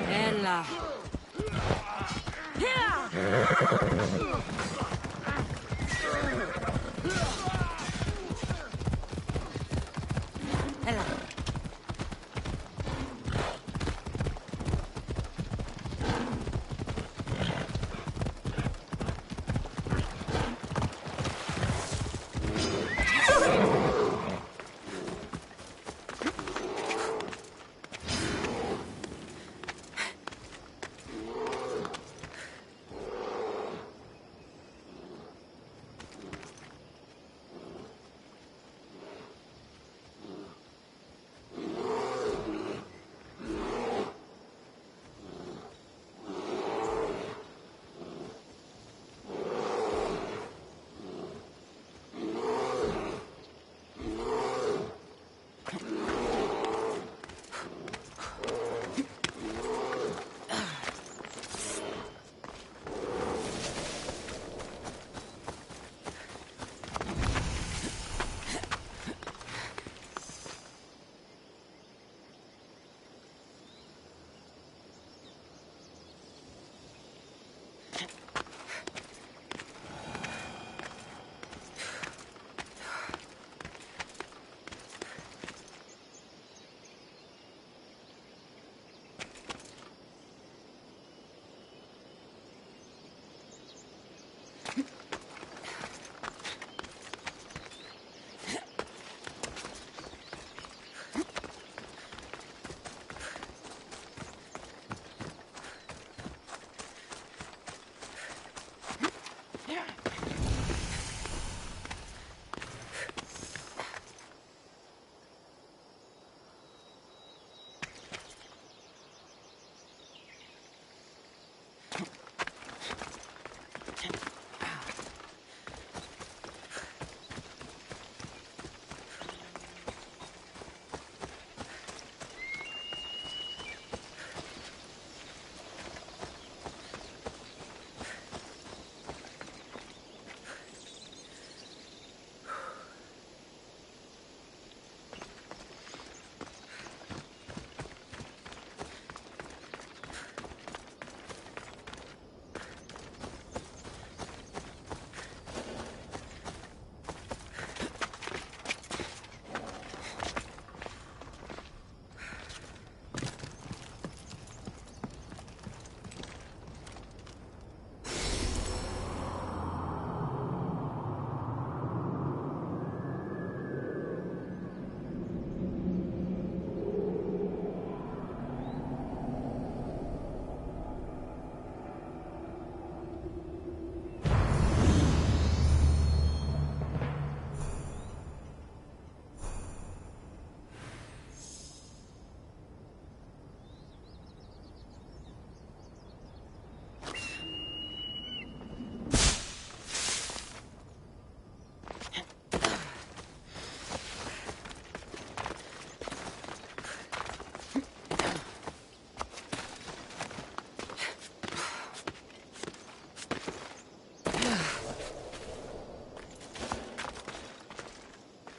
Ella. Ella.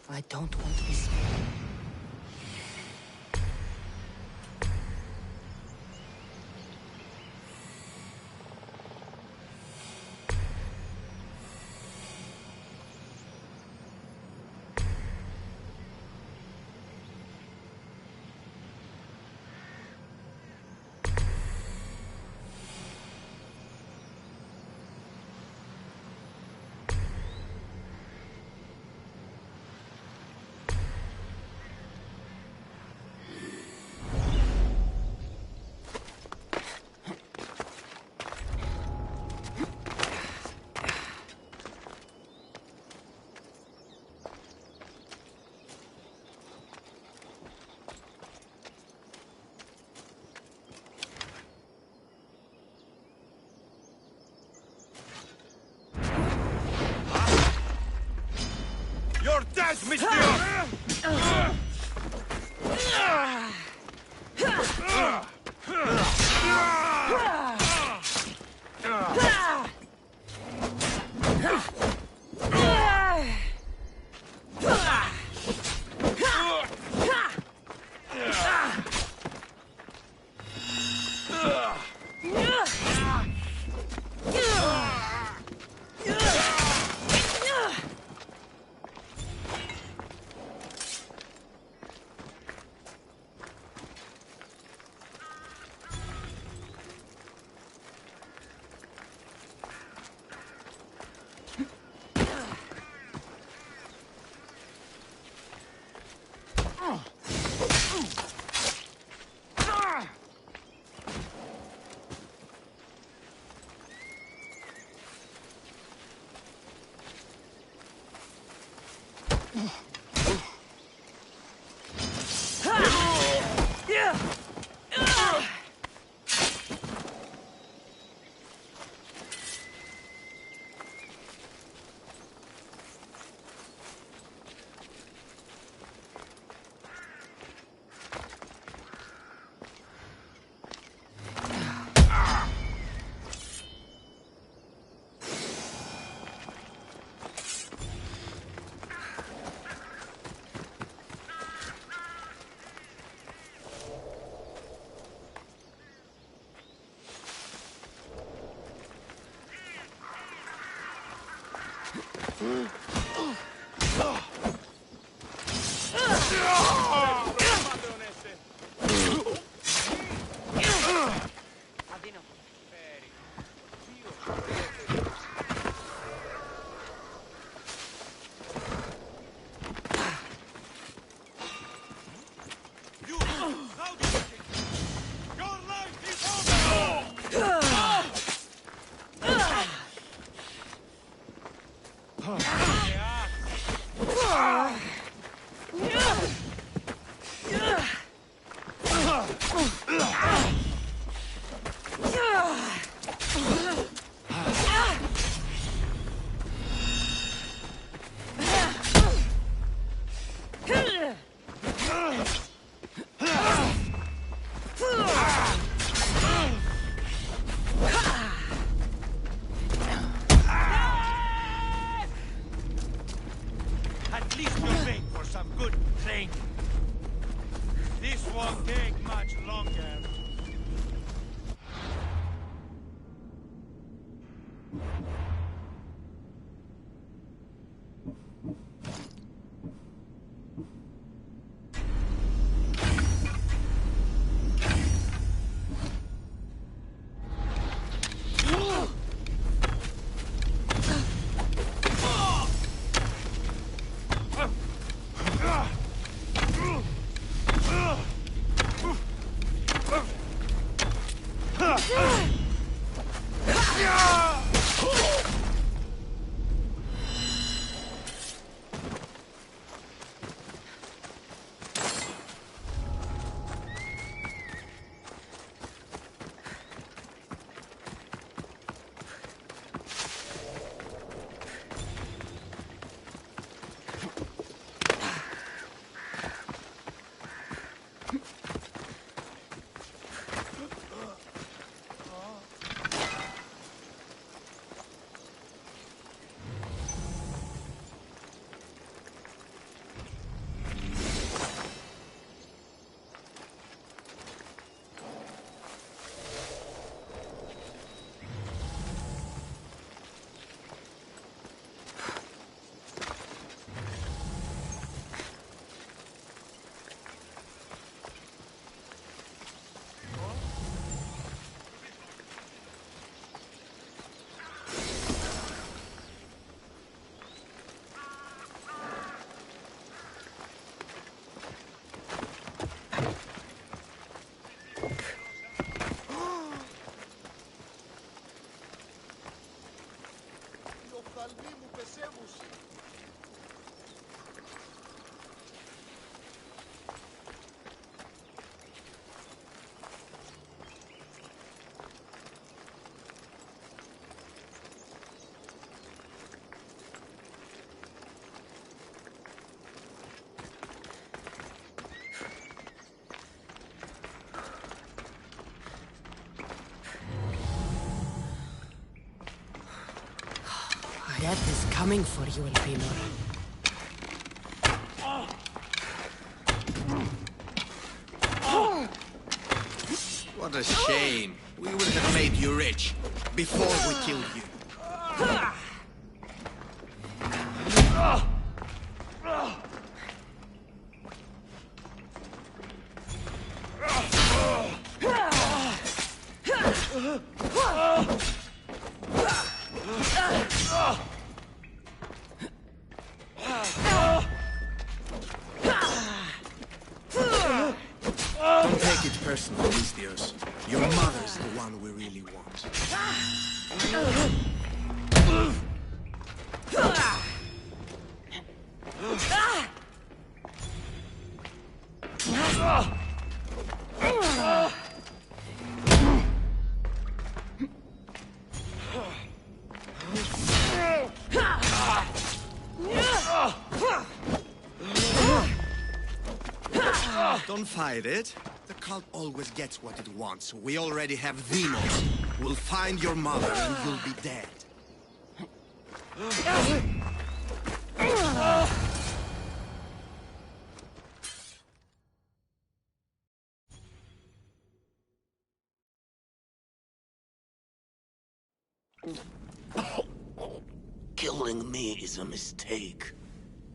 I don't want to be spared. You're dead, Monsieur! Your life is over! At least you're made for some good training. This won't take much longer. Death is coming for you, Elpinor. What a shame. We would have made you rich before we killed you. Don't take it personally, Alexios. Your mother's the one we really want. Don't fight it. The cult always gets what it wants. We already have demons. We'll find your mother and you'll be dead. Killing me is a mistake.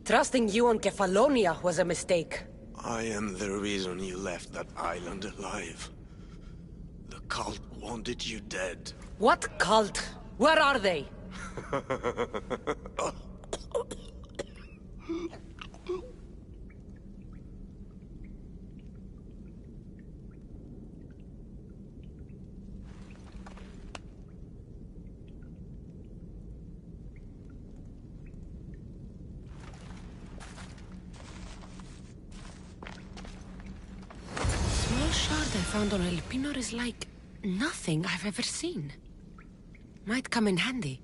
Trusting you on Kefalonia was a mistake. I am the reason you left that island alive. The cult wanted you dead. What cult? Where are they? found on El Pinor is like nothing I've ever seen. Might come in handy.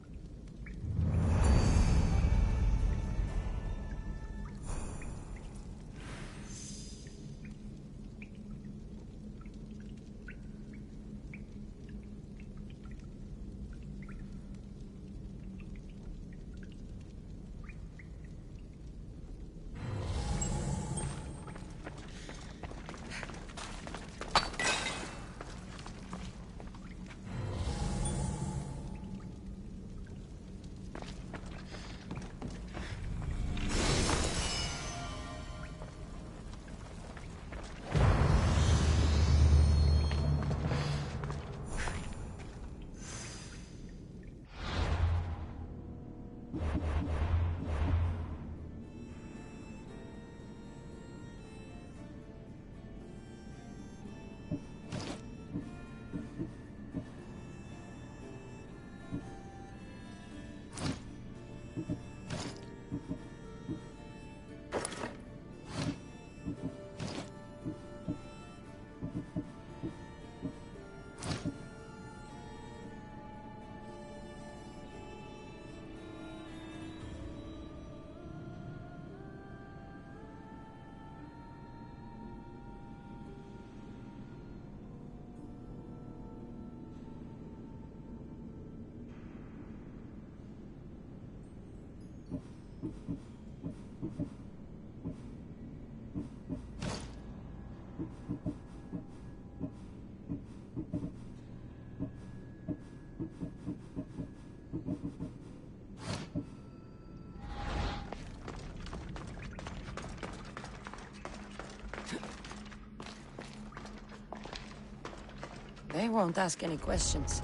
They won't ask any questions.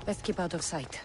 Let's keep out of sight.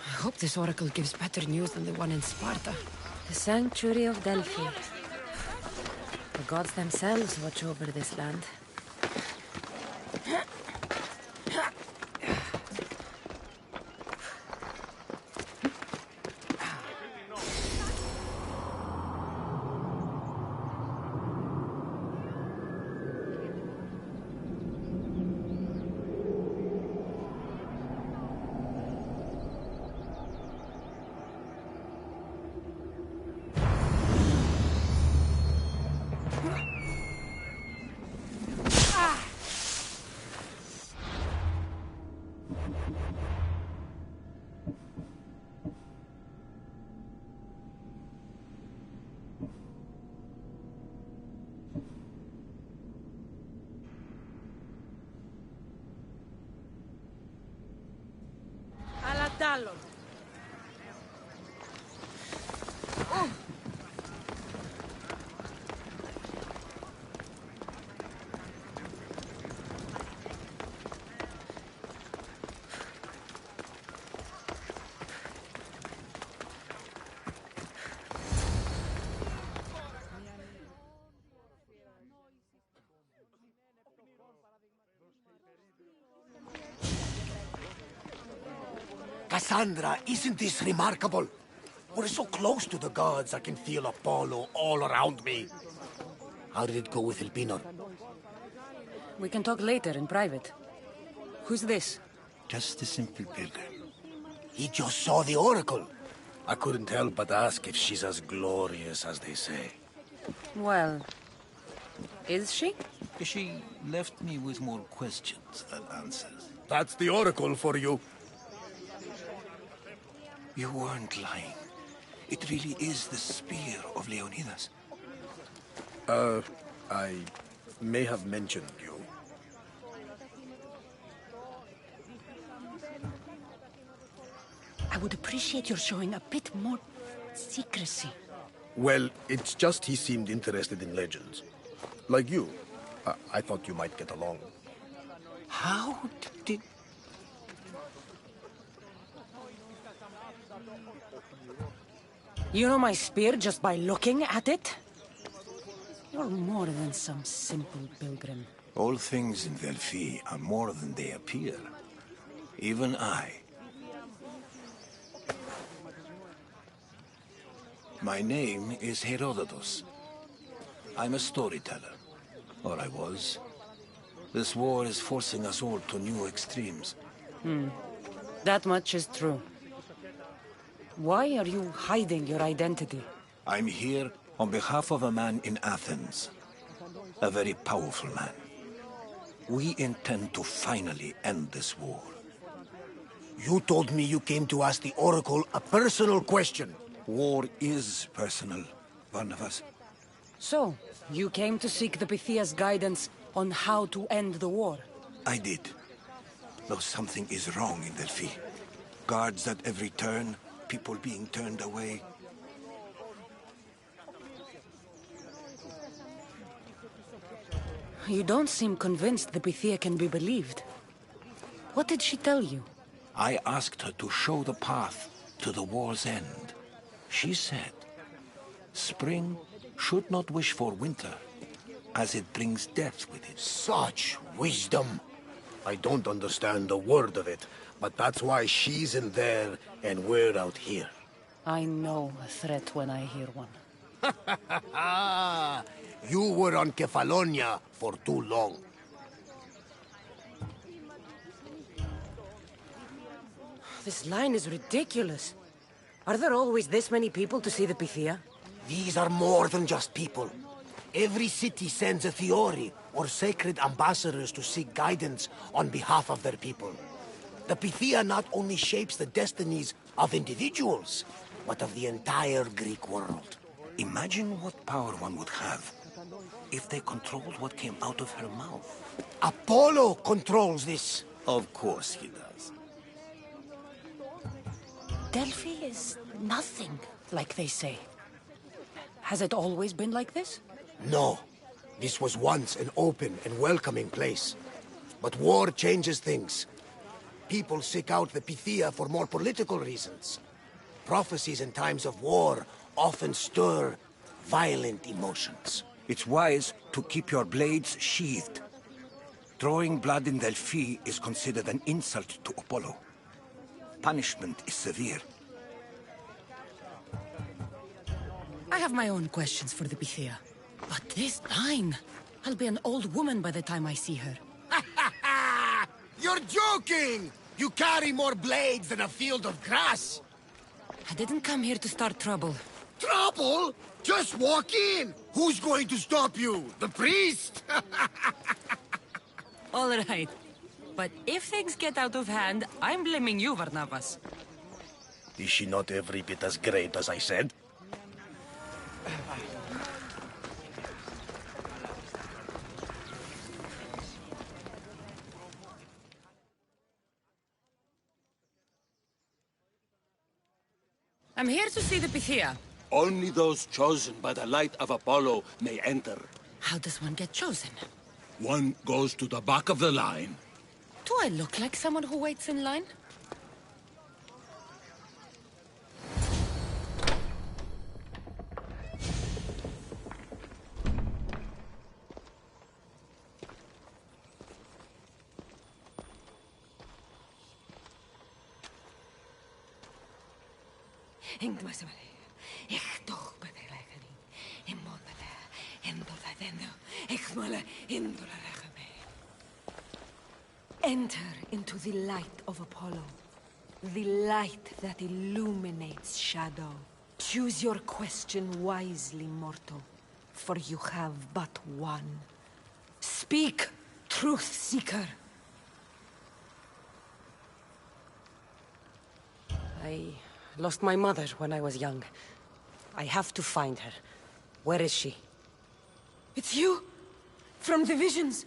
I hope this oracle gives better news than the one in Sparta. The sanctuary of Delphi. The gods themselves watch over this land. Kassandra, isn't this remarkable? We're so close to the gods, I can feel Apollo all around me. How did it go with Elpinor? We can talk later in private. Who's this? Just a simple pilgrim. He just saw the oracle. I couldn't help but ask if she's as glorious as they say. Well, is she? She left me with more questions than answers. That's the oracle for you. You weren't lying. It really is the spear of Leonidas. I may have mentioned you. I would appreciate your showing a bit more secrecy. Well, it's just he seemed interested in legends. Like you. I thought you might get along. How did... You know my spear just by looking at it? You're more than some simple pilgrim. All things in Delphi are more than they appear. Even I. My name is Herodotus. I'm a storyteller. Or I was. This war is forcing us all to new extremes. That much is true. Why are you hiding your identity? I'm here on behalf of a man in Athens. A very powerful man. We intend to finally end this war. You told me you came to ask the oracle a personal question. War is personal, Barnabas. So, you came to seek the Pythia's guidance on how to end the war? I did. Though something is wrong in Delphi. Guards at every turn, people being turned away. You don't seem convinced the Pythia can be believed. What did she tell you? I asked her to show the path to the war's end. She said, spring should not wish for winter, as it brings death with it. Such wisdom! I don't understand a word of it, but that's why she's in there and we're out here. I know a threat when I hear one. You were on Kefalonia for too long. This line is ridiculous. Are there always this many people to see the Pythia? These are more than just people. Every city sends a Theori, or sacred ambassadors to seek guidance on behalf of their people. The Pythia not only shapes the destinies of individuals, but of the entire Greek world. Imagine what power one would have if they controlled what came out of her mouth. Apollo controls this. Of course he does. Delphi is nothing, like they say. Has it always been like this? No. This was once an open and welcoming place. But war changes things. People seek out the Pythia for more political reasons. Prophecies in times of war often stir violent emotions. It's wise to keep your blades sheathed. Drawing blood in Delphi is considered an insult to Apollo. Punishment is severe. I have my own questions for the Pythia. But this line... I'll be an old woman by the time I see her. You're joking! You carry more blades than a field of grass! I didn't come here to start trouble. Trouble? Just walk in! Who's going to stop you? The priest? All right. But if things get out of hand, I'm blaming you, Barnabas. Is she not every bit as great as I said? I'm here to see the Pythia. Only those chosen by the light of Apollo may enter. How does one get chosen? One goes to the back of the line. Do I look like someone who waits in line? Enter into the light of Apollo, the light that illuminates shadow. Choose your question wisely, mortal, for you have but one. Speak, truth seeker. I lost my mother when I was young. I have to find her. Where is she? It's you? From the visions?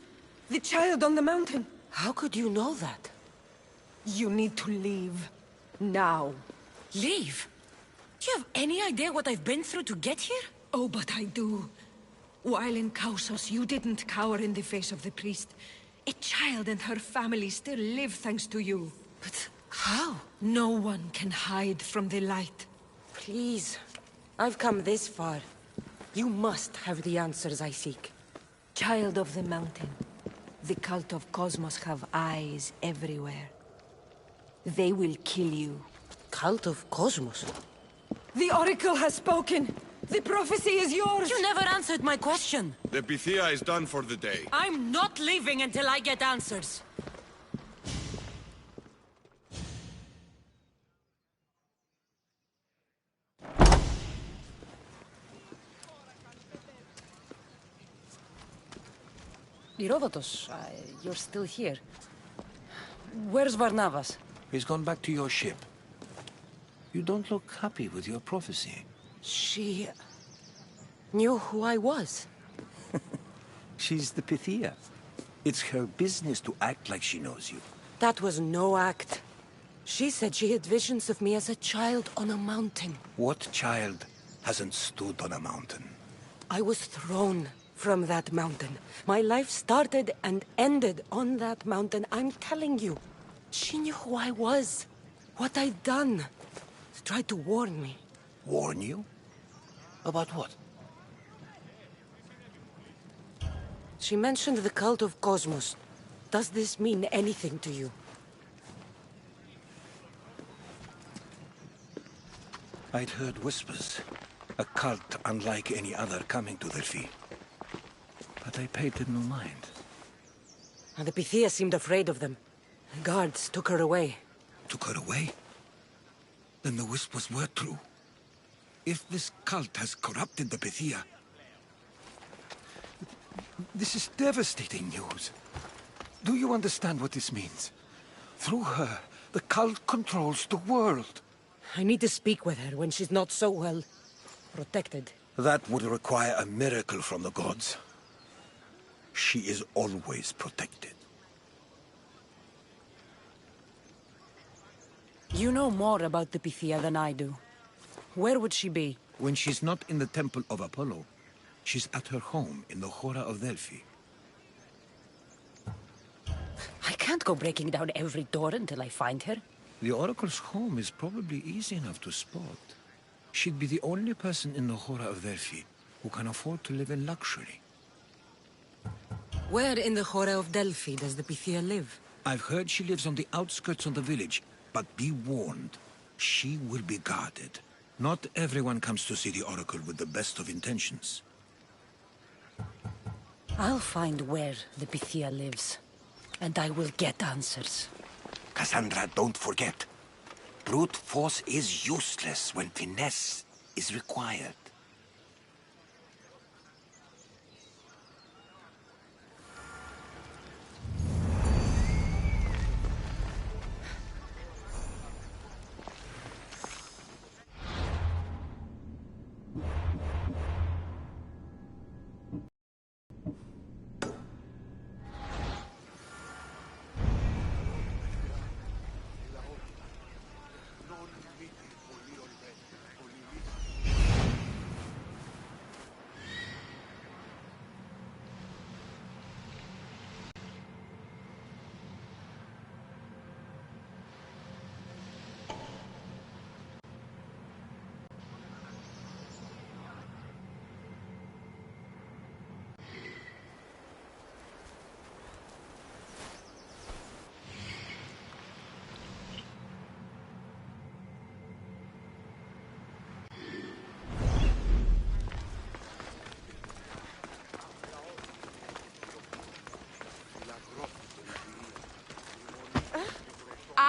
The child on the mountain? How could you know that? You need to leave. Now. Leave? Do you have any idea what I've been through to get here? Oh, but I do. While in Kausos, you didn't cower in the face of the priest. A child and her family still live thanks to you. But how? No one can hide from the light. Please. I've come this far. You must have the answers I seek. Child of the mountain. The cult of Cosmos have eyes everywhere. They will kill you. Cult of Cosmos? The Oracle has spoken! The prophecy is yours! You never answered my question! The Pythia is done for the day. I'm not leaving until I get answers! Herodotus, you're still here. Where's Barnabas? He's gone back to your ship. You don't look happy with your prophecy. She... knew who I was. She's the Pythia. It's her business to act like she knows you. That was no act. She said she had visions of me as a child on a mountain. What child hasn't stood on a mountain? I was thrown from that mountain. My life started and ended on that mountain. I'm telling you. She knew who I was. What I'd done. She tried to warn me. Warn you? About what? She mentioned the cult of Cosmos. Does this mean anything to you? I'd heard whispers. A cult unlike any other coming to Delphi. But I paid it no mind. And the Pythia seemed afraid of them. Guards took her away. Took her away? Then the whispers were true. If this cult has corrupted the Pythia... This is devastating news. Do you understand what this means? Through her, the cult controls the world. I need to speak with her when she's not so well protected. That would require a miracle from the gods. She is always protected. You know more about the Pythia than I do. Where would she be? When she's not in the Temple of Apollo, she's at her home in the Hora of Delphi. I can't go breaking down every door until I find her. The Oracle's home is probably easy enough to spot. She'd be the only person in the Hora of Delphi who can afford to live in luxury. Where in the Hora of Delphi does the Pythia live? I've heard she lives on the outskirts of the village, but be warned, she will be guarded. Not everyone comes to see the Oracle with the best of intentions. I'll find where the Pythia lives, and I will get answers. Kassandra, don't forget. Brute force is useless when finesse is required.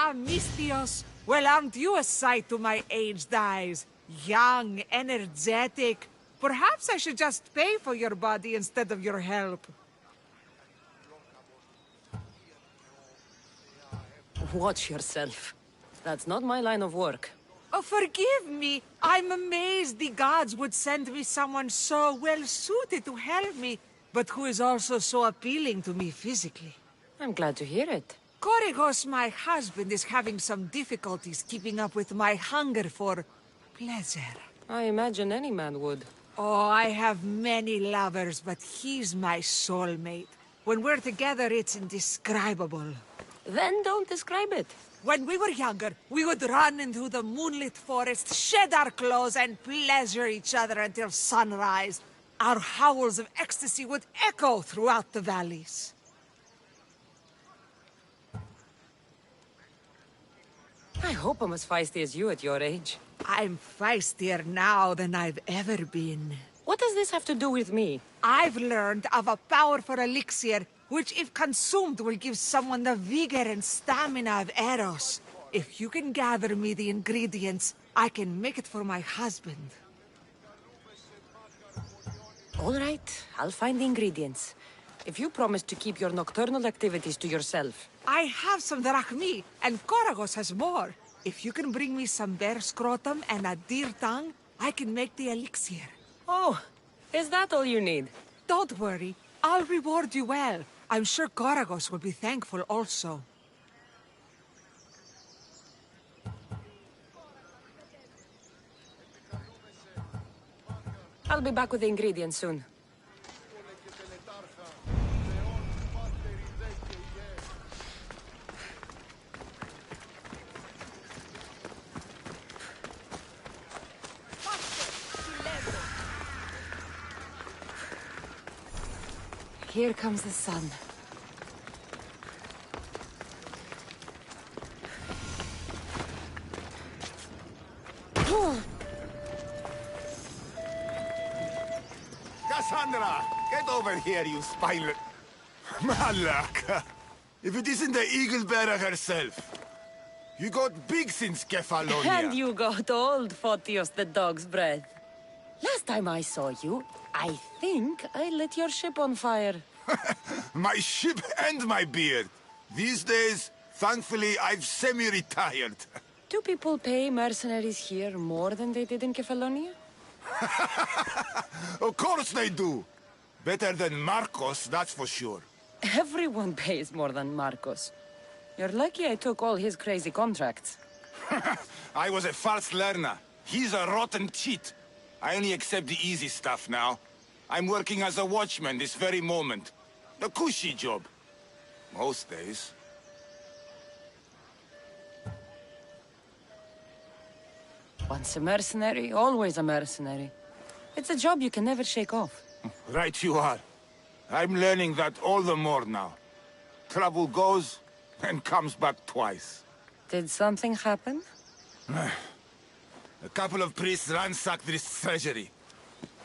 Mistios, well, aren't you a sight to my aged eyes? Young, energetic. Perhaps I should just pay for your body instead of your help. Watch yourself. That's not my line of work. Oh, forgive me. I'm amazed the gods would send me someone so well-suited to help me, but who is also so appealing to me physically. I'm glad to hear it. Korygos, my husband, is having some difficulties keeping up with my hunger for pleasure. I imagine any man would. Oh, I have many lovers, but he's my soulmate. When we're together, it's indescribable. Then don't describe it. When we were younger, we would run into the moonlit forest, shed our clothes, and pleasure each other until sunrise. Our howls of ecstasy would echo throughout the valleys. I hope I'm as feisty as you at your age. I'm feistier now than I've ever been. What does this have to do with me? I've learned of a powerful elixir, which if consumed will give someone the vigor and stamina of Eros. If you can gather me the ingredients, I can make it for my husband. All right, I'll find the ingredients. If you promise to keep your nocturnal activities to yourself. I have some drachmi, and Korygos has more. If you can bring me some bear scrotum and a deer tongue, I can make the elixir. Oh, is that all you need? Don't worry, I'll reward you well. I'm sure Korygos will be thankful also. I'll be back with the ingredients soon. Here comes the sun. Kassandra, get over here, you spineless... Malaka! If it isn't the eagle bearer herself. You got big since Kefalonia. And you got old, Photios the dog's breath. Last time I saw you, I think I lit your ship on fire. My ship and my beard. These days, thankfully, I've semi-retired. Do people pay mercenaries here more than they did in Kefalonia? Of course they do. Better than Marcos, that's for sure. Everyone pays more than Marcos. You're lucky I took all his crazy contracts. I was a fast learner. He's a rotten cheat. I only accept the easy stuff now. I'm working as a watchman this very moment. The cushy job. Most days. Once a mercenary, always a mercenary. It's a job you can never shake off. Right you are. I'm learning that all the more now. Trouble goes and comes back twice. Did something happen? A couple of priests ransacked this treasury.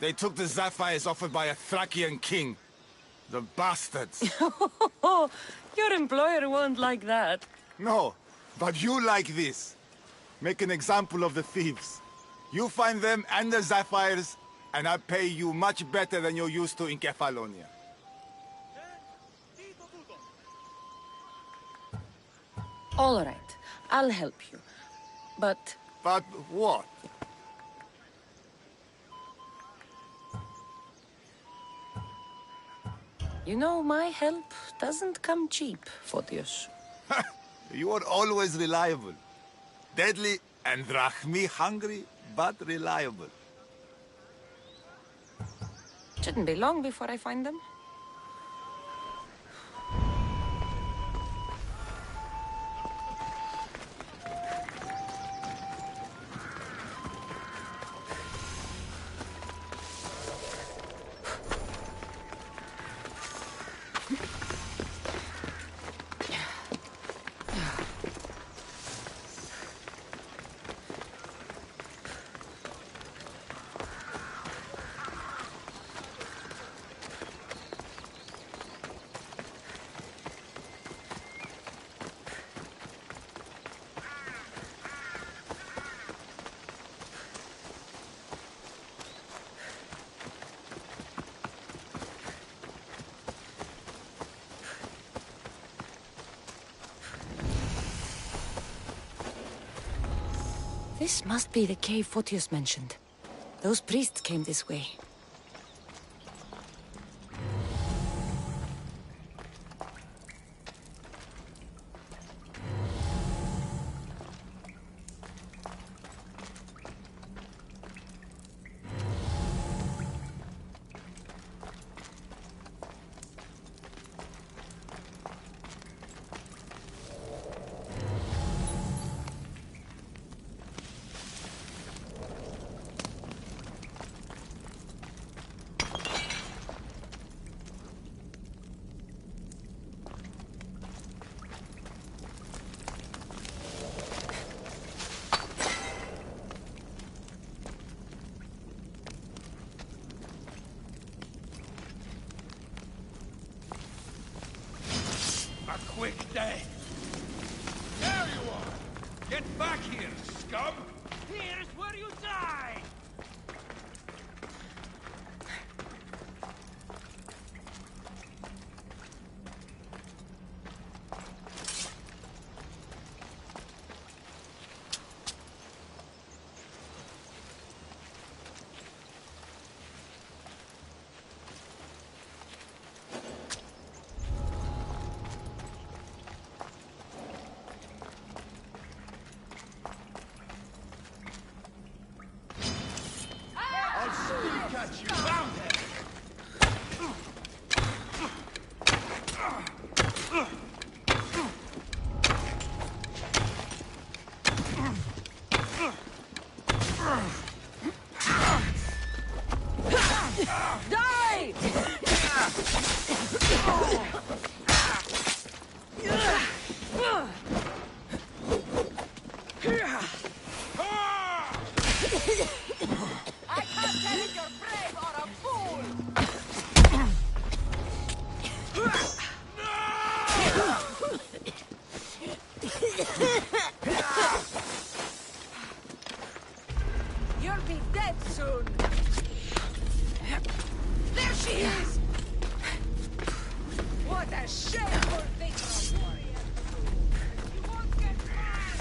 They took the sapphires offered by a Thracian king. The bastards. Your employer won't like that. No, but you like this. Make an example of the thieves. You find them and the sapphires, and I pay you much better than you're used to in Kefalonia. All right, I'll help you. But... But what? You know, my help doesn't come cheap, Photios. You are always reliable. Deadly and drachmi hungry, but reliable. Shouldn't be long before I find them. This must be the cave Photios mentioned. Those priests came this way. A quick death. There you are! Get back here, scum! Here's where you die! Catch you! Found him! Die! I can't tell if you're brave or a fool! You'll be dead soon! There she is! What a shameful thing for a warrior to do! You won't get back!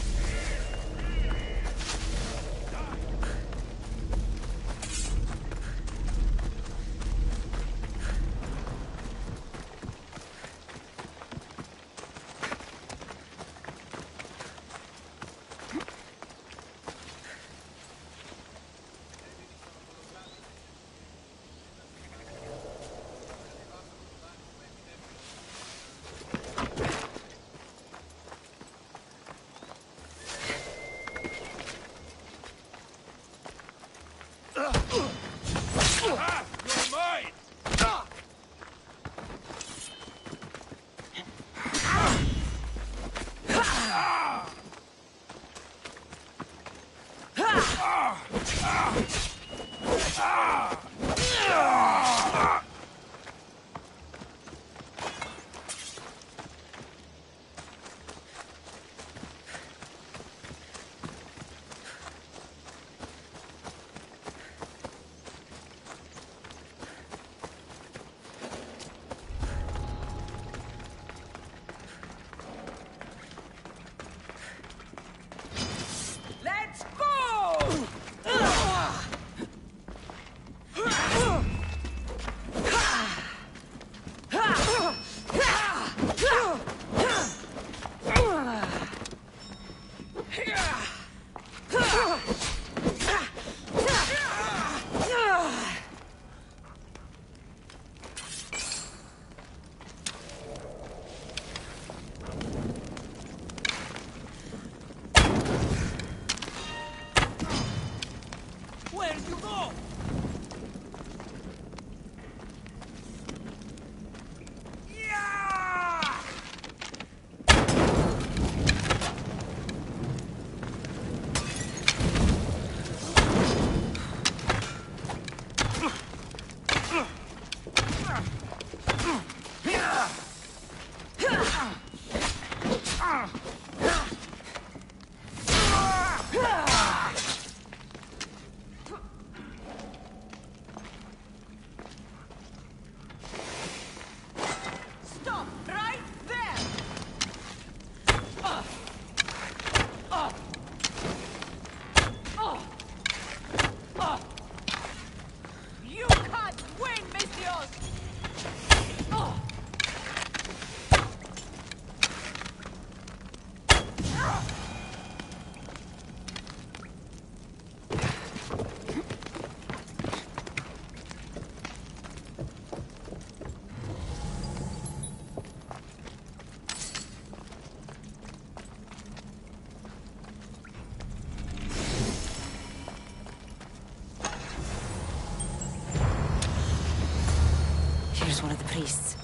There's one of the priests.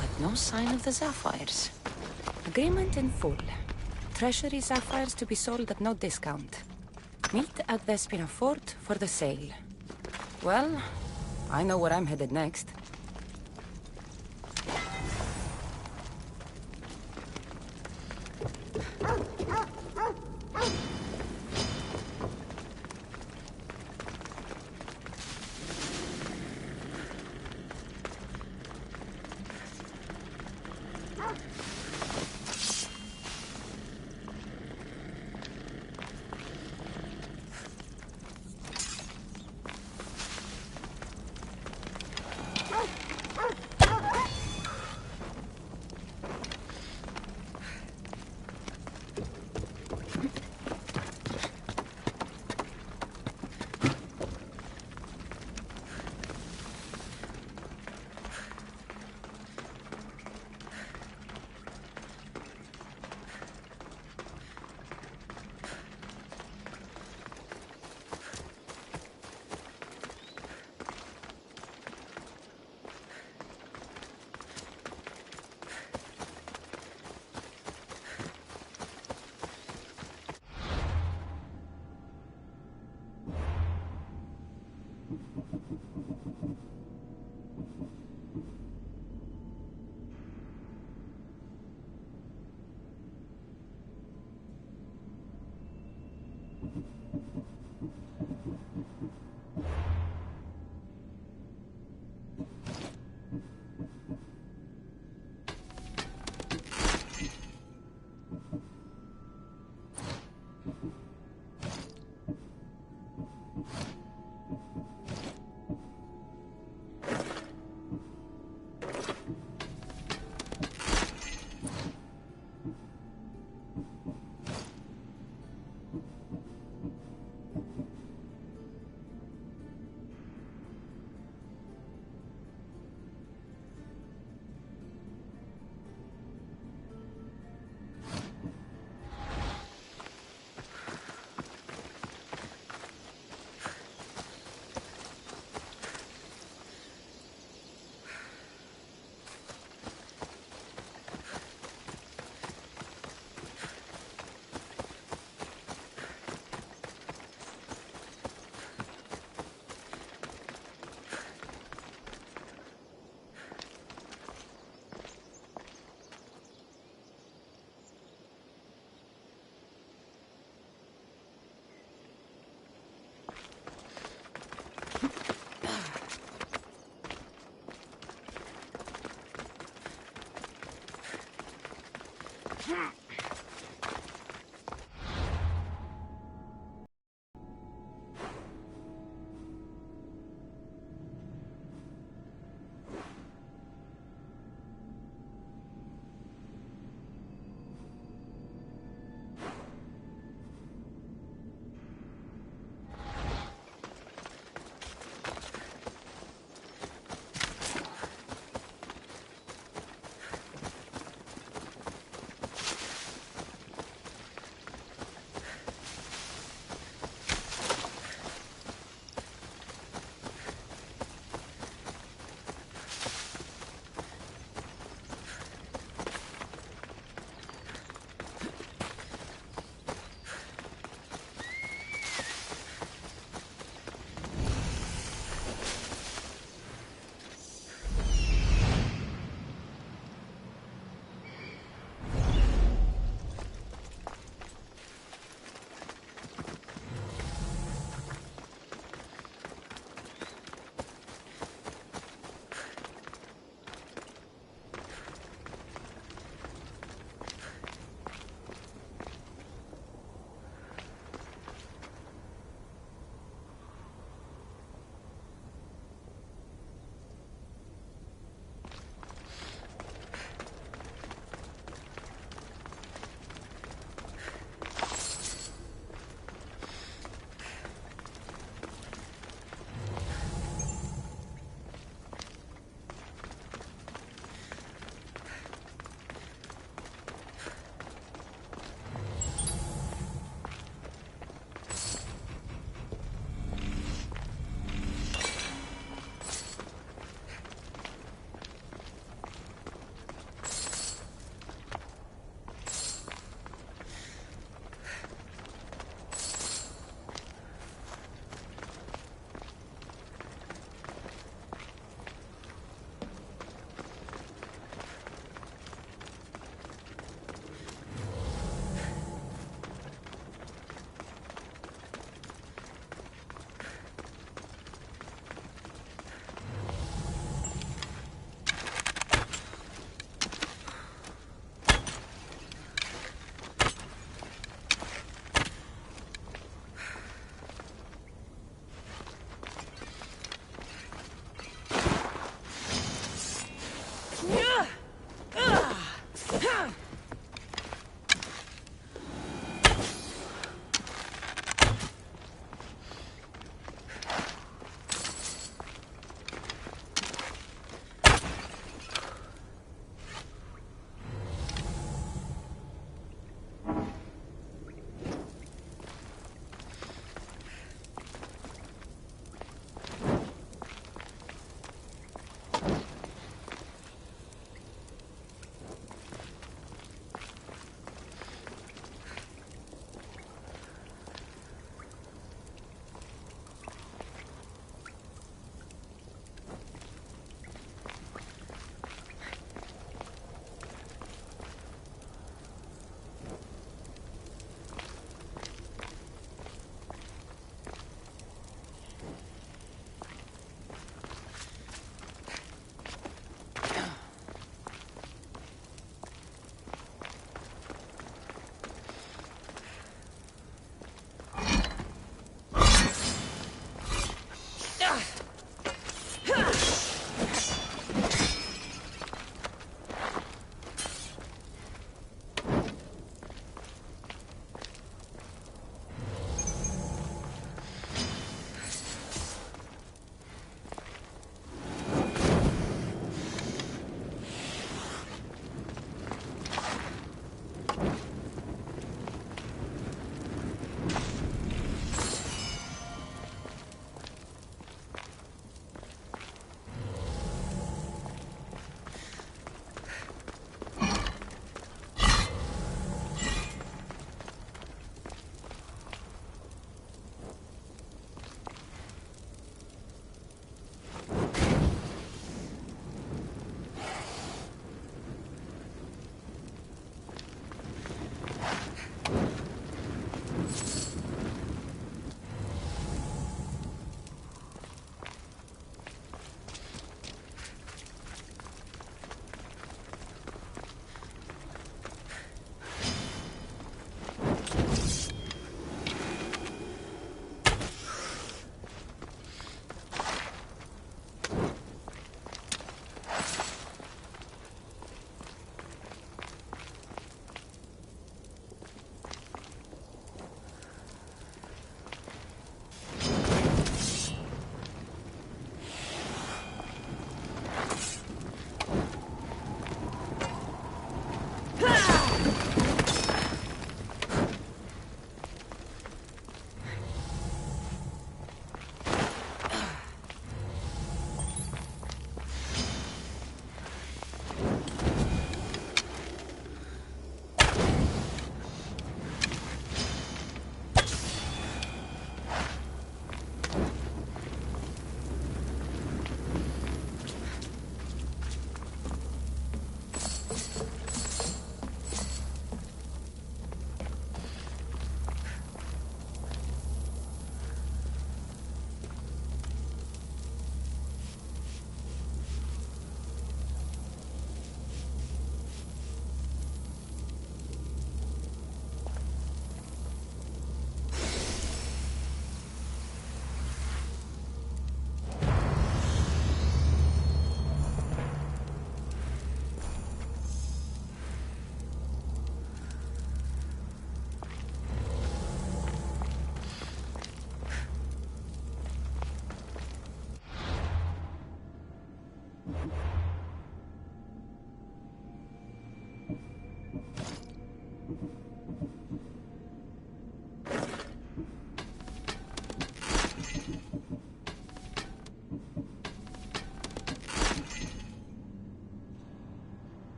But no sign of the sapphires. Agreement in full. Treasury sapphires to be sold at no discount. Meet at Vespina Fort for the sale. Well, I know where I'm headed next.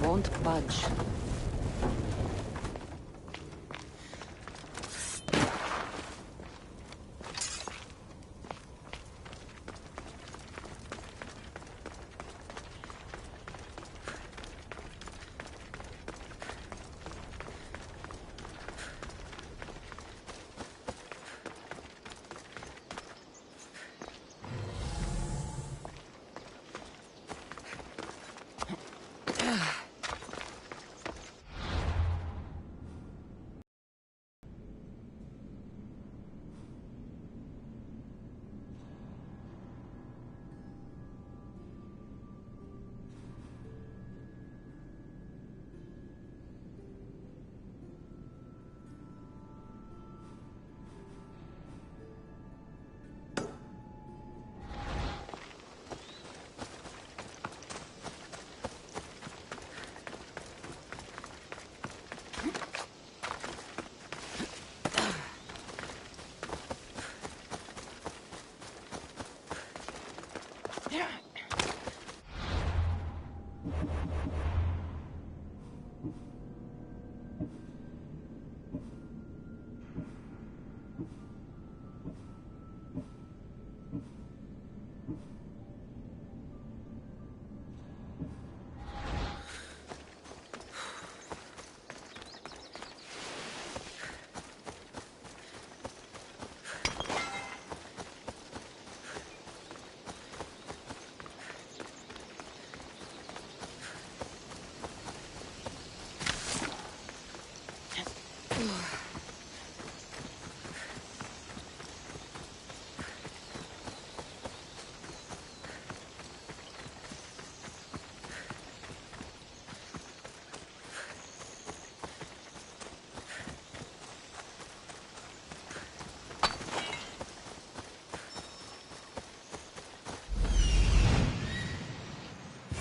Won't budge.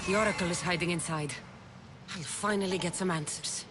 The Oracle is hiding inside. I'll finally get some answers.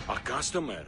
A customer.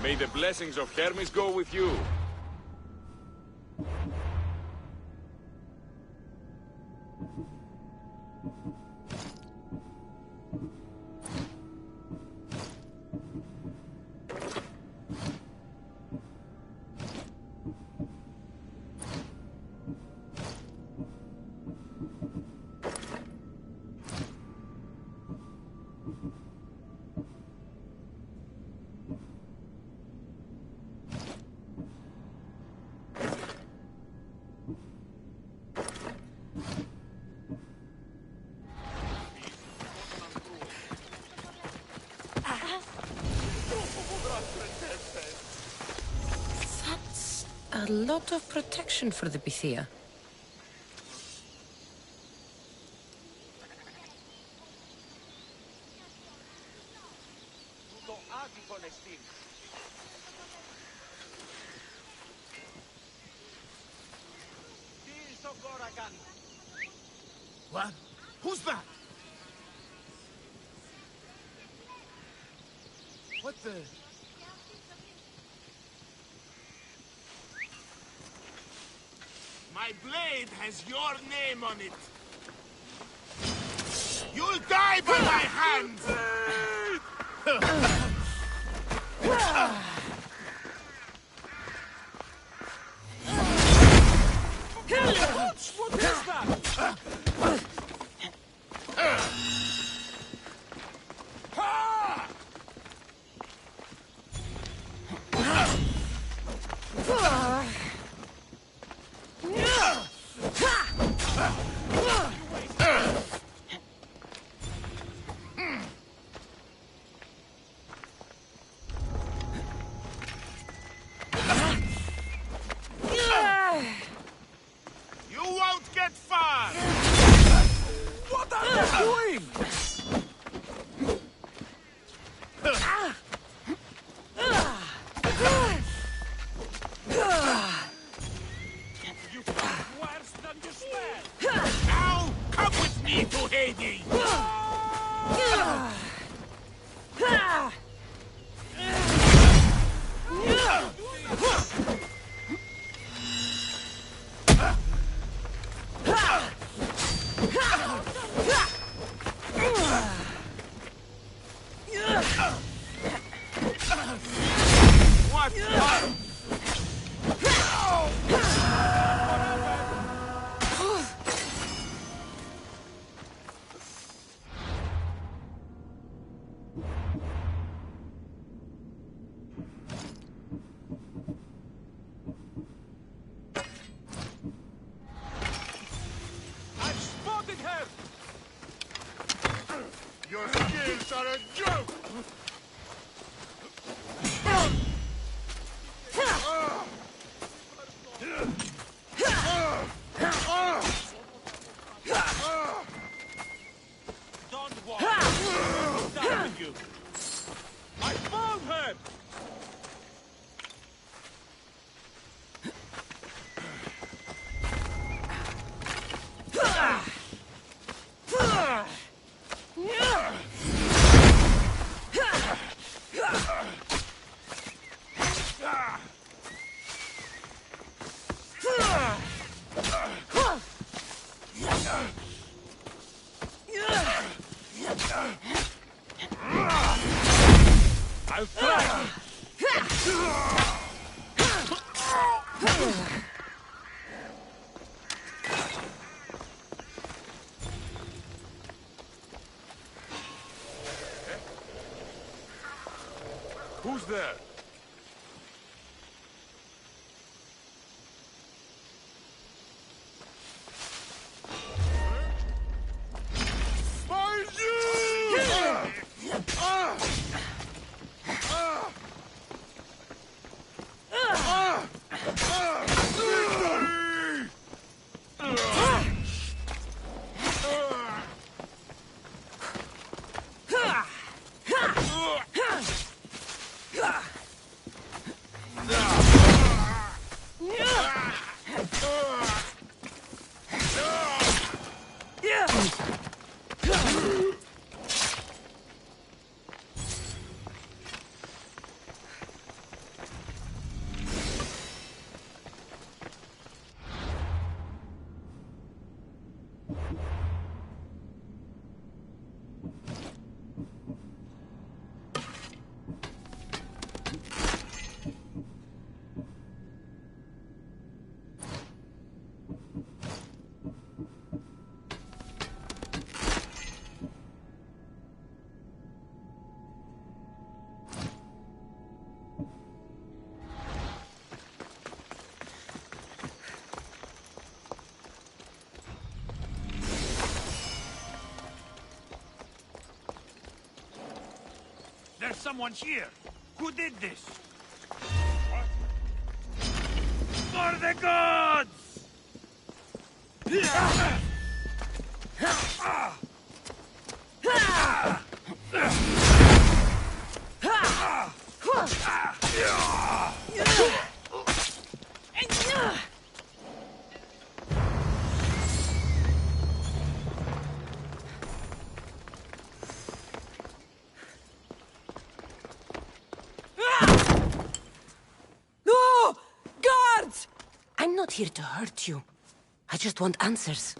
May the blessings of Hermes go with you. A lot of protection for the Pythia. What? Who's that? What the... My blade has your name on it. You'll die by my hands! What is that? You won't get far! What are you doing? You fight worse than you smell. Now, come with me to Hades! What? I've spotted her. Your skills are a joke! Who's there? There's someone here. Who did this? For the gods! Here to hurt you. I just want answers.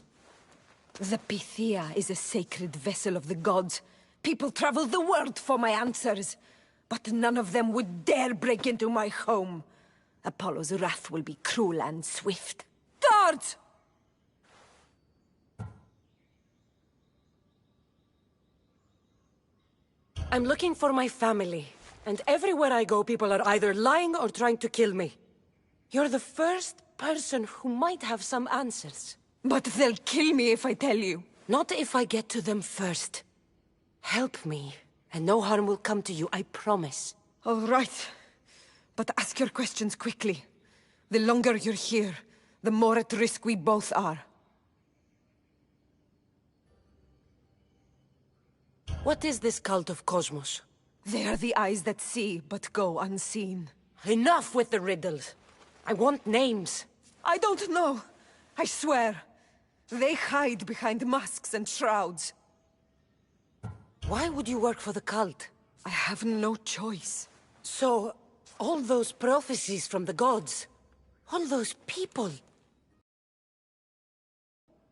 The Pythia is a sacred vessel of the gods. People travel the world for my answers. But none of them would dare break into my home. Apollo's wrath will be cruel and swift. Guards! I'm looking for my family. And everywhere I go, people are either lying or trying to kill me. You're the first person who might have some answers. But they'll kill me if I tell you. Not if I get to them first. Help me, and no harm will come to you, I promise. All right. But ask your questions quickly. The longer you're here, the more at risk we both are. What is this cult of Cosmos? They are the eyes that see, but go unseen. Enough with the riddles. I want names. I don't know. I swear. They hide behind masks and shrouds. Why would you work for the cult? I have no choice. So, all those prophecies from the gods, all those people...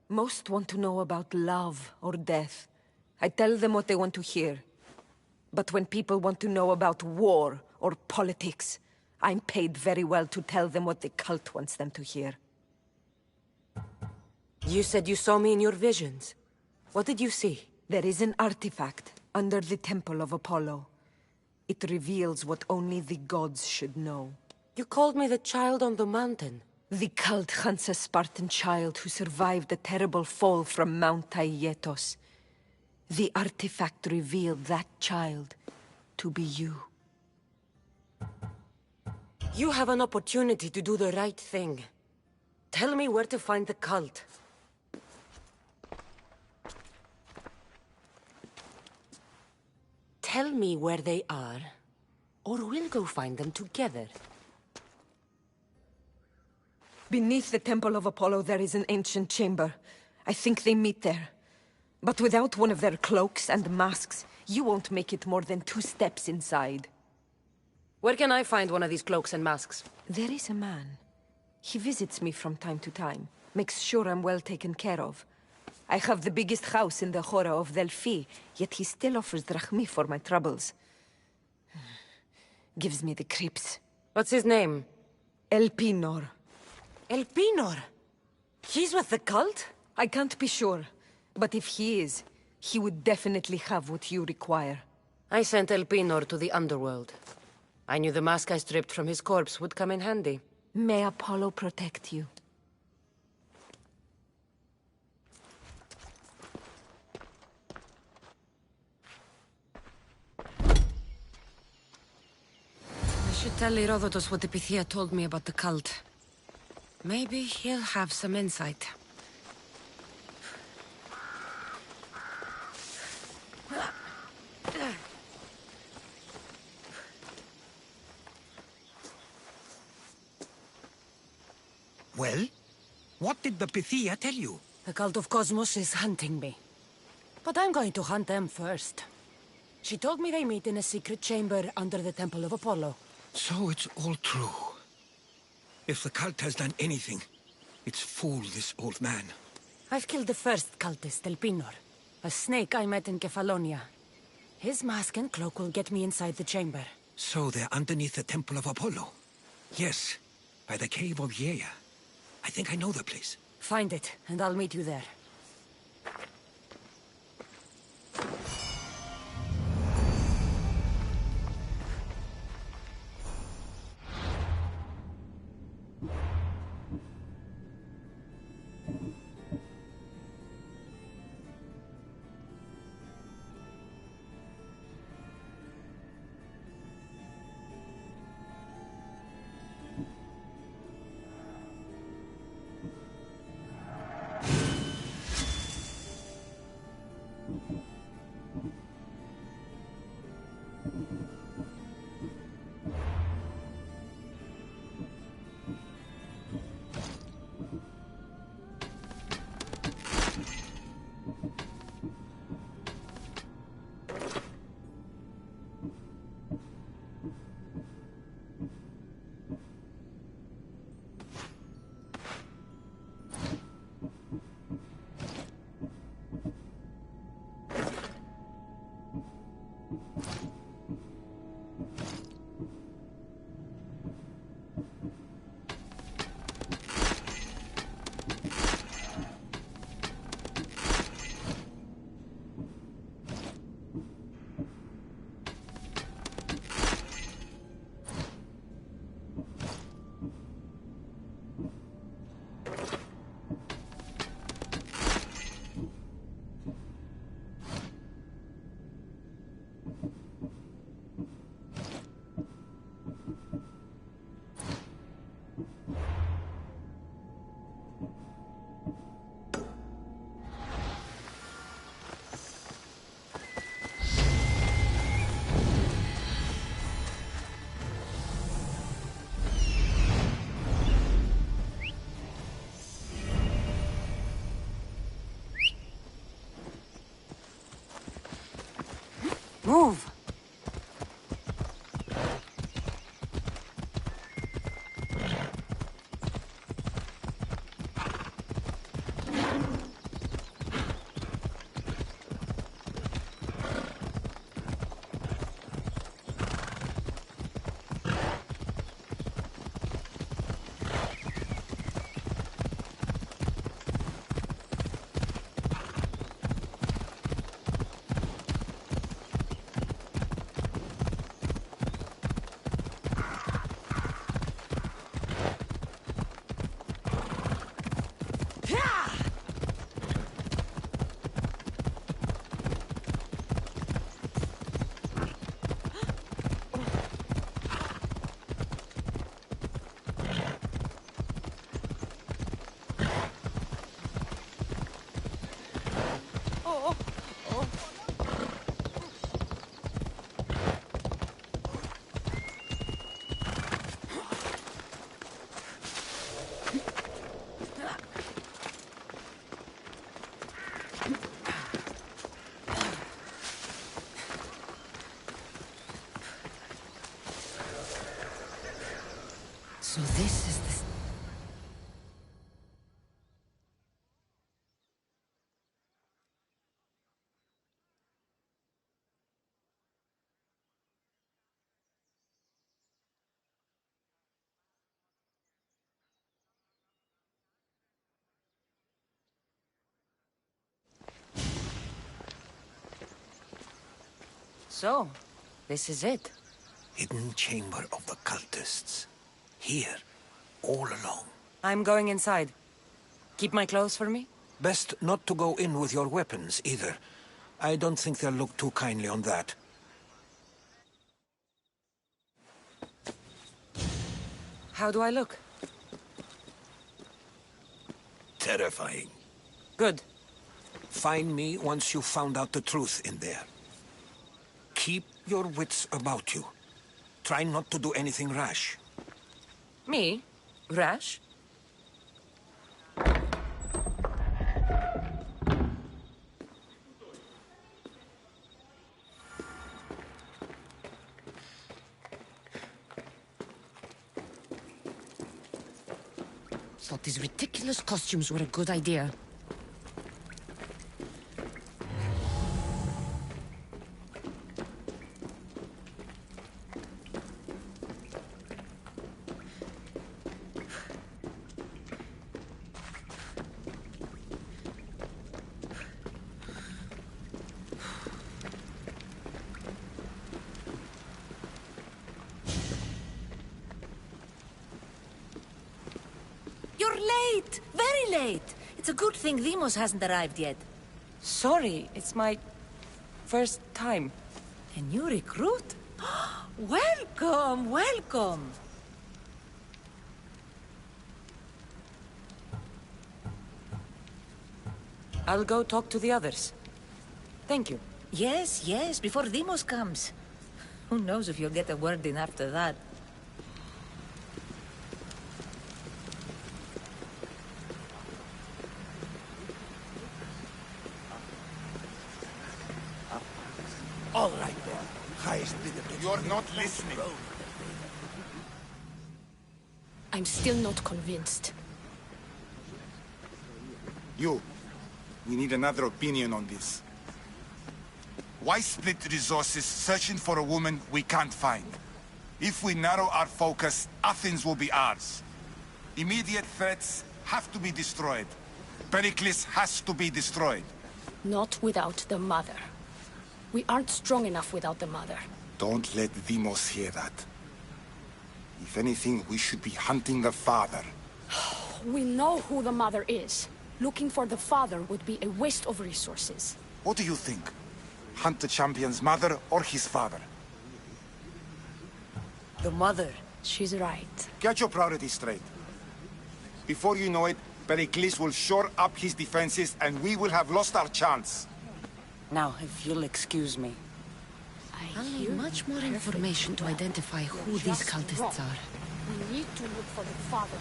Most want to know about love or death. I tell them what they want to hear. But when people want to know about war or politics, I'm paid very well to tell them what the cult wants them to hear. You said you saw me in your visions. What did you see? There is an artifact under the temple of Apollo. It reveals what only the gods should know. You called me the child on the mountain. The cult hunts a Spartan child who survived a terrible fall from Mount Aietos. The artifact revealed that child to be you. You have an opportunity to do the right thing. Tell me where to find the cult. Tell me where they are, or we'll go find them together. Beneath the Temple of Apollo there is an ancient chamber. I think they meet there. But without one of their cloaks and masks, you won't make it more than 2 steps inside. Where can I find one of these cloaks and masks? There is a man. He visits me from time to time, makes sure I'm well taken care of. I have the biggest house in the Hora of Delphi, yet he still offers drachmi for my troubles. Gives me the creeps. What's his name? Elpinor. Elpinor? He's with the cult? I can't be sure, but if he is, he would definitely have what you require. I sent Elpinor to the underworld. I knew the mask I stripped from his corpse would come in handy. May Apollo protect you. I should tell Herodotus what the Pythia told me about the cult. Maybe he'll have some insight. Well? What did the Pythia tell you? The cult of Cosmos is hunting me. But I'm going to hunt them first. She told me they meet in a secret chamber under the Temple of Apollo. So it's all true. If the cult has done anything, it's fooled this old man. I've killed the first cultist, Elpinor. A snake I met in Kefalonia. His mask and cloak will get me inside the chamber. So they're underneath the Temple of Apollo? Yes, by the Cave of Yea. I think I know the place. Find it, and I'll meet you there. Move! So this is the... So, this is it. Hidden chamber of the cultists. Here, all alone. I'm going inside. Keep my clothes for me? Best not to go in with your weapons, either. I don't think they'll look too kindly on that. How do I look? Terrifying. Good. Find me once you've found out the truth in there. Keep your wits about you. Try not to do anything rash. Me? Rash? Thought these ridiculous costumes were a good idea. You're late! Very late! It's a good thing Deimos hasn't arrived yet. Sorry, it's my first time. A new recruit? Welcome, welcome! I'll go talk to the others. Thank you. Yes, yes, before Deimos comes. Who knows if you'll get a word in after that. All right then. Highest bidder. You're not listening. I'm still not convinced. You. We need another opinion on this. Why split resources searching for a woman we can't find? If we narrow our focus, Athens will be ours. Immediate threats have to be destroyed. Pericles has to be destroyed. Not without the mother. We aren't strong enough without the mother. Don't let Deimos hear that. If anything, we should be hunting the father. We know who the mother is. Looking for the father would be a waste of resources. What do you think? Hunt the champion's mother or his father? The mother. She's right. Get your priorities straight. Before you know it, Pericles will shore up his defenses and we will have lost our chance. Now, if you'll excuse me. I'll need much more information to identify who these cultists are. We need to look for the father.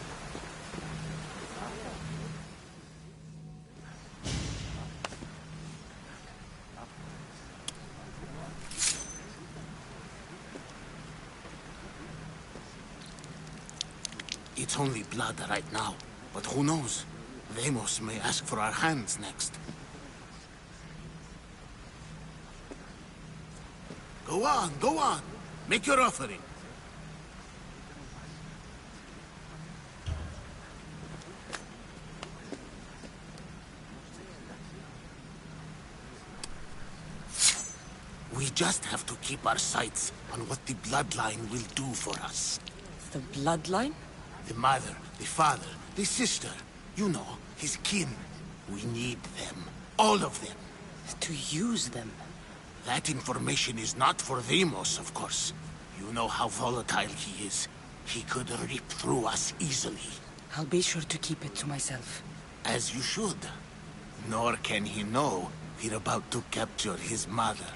It's only blood right now, but who knows? Deimos may ask for our hands next. Go on, go on. Make your offering. We just have to keep our sights on what the bloodline will do for us. The bloodline? The mother, the father, the sister. You know, his kin. We need them. All of them. To use them. That information is not for Deimos, of course. You know how volatile he is. He could rip through us easily. I'll be sure to keep it to myself. As you should. Nor can he know we're about to capture his mother.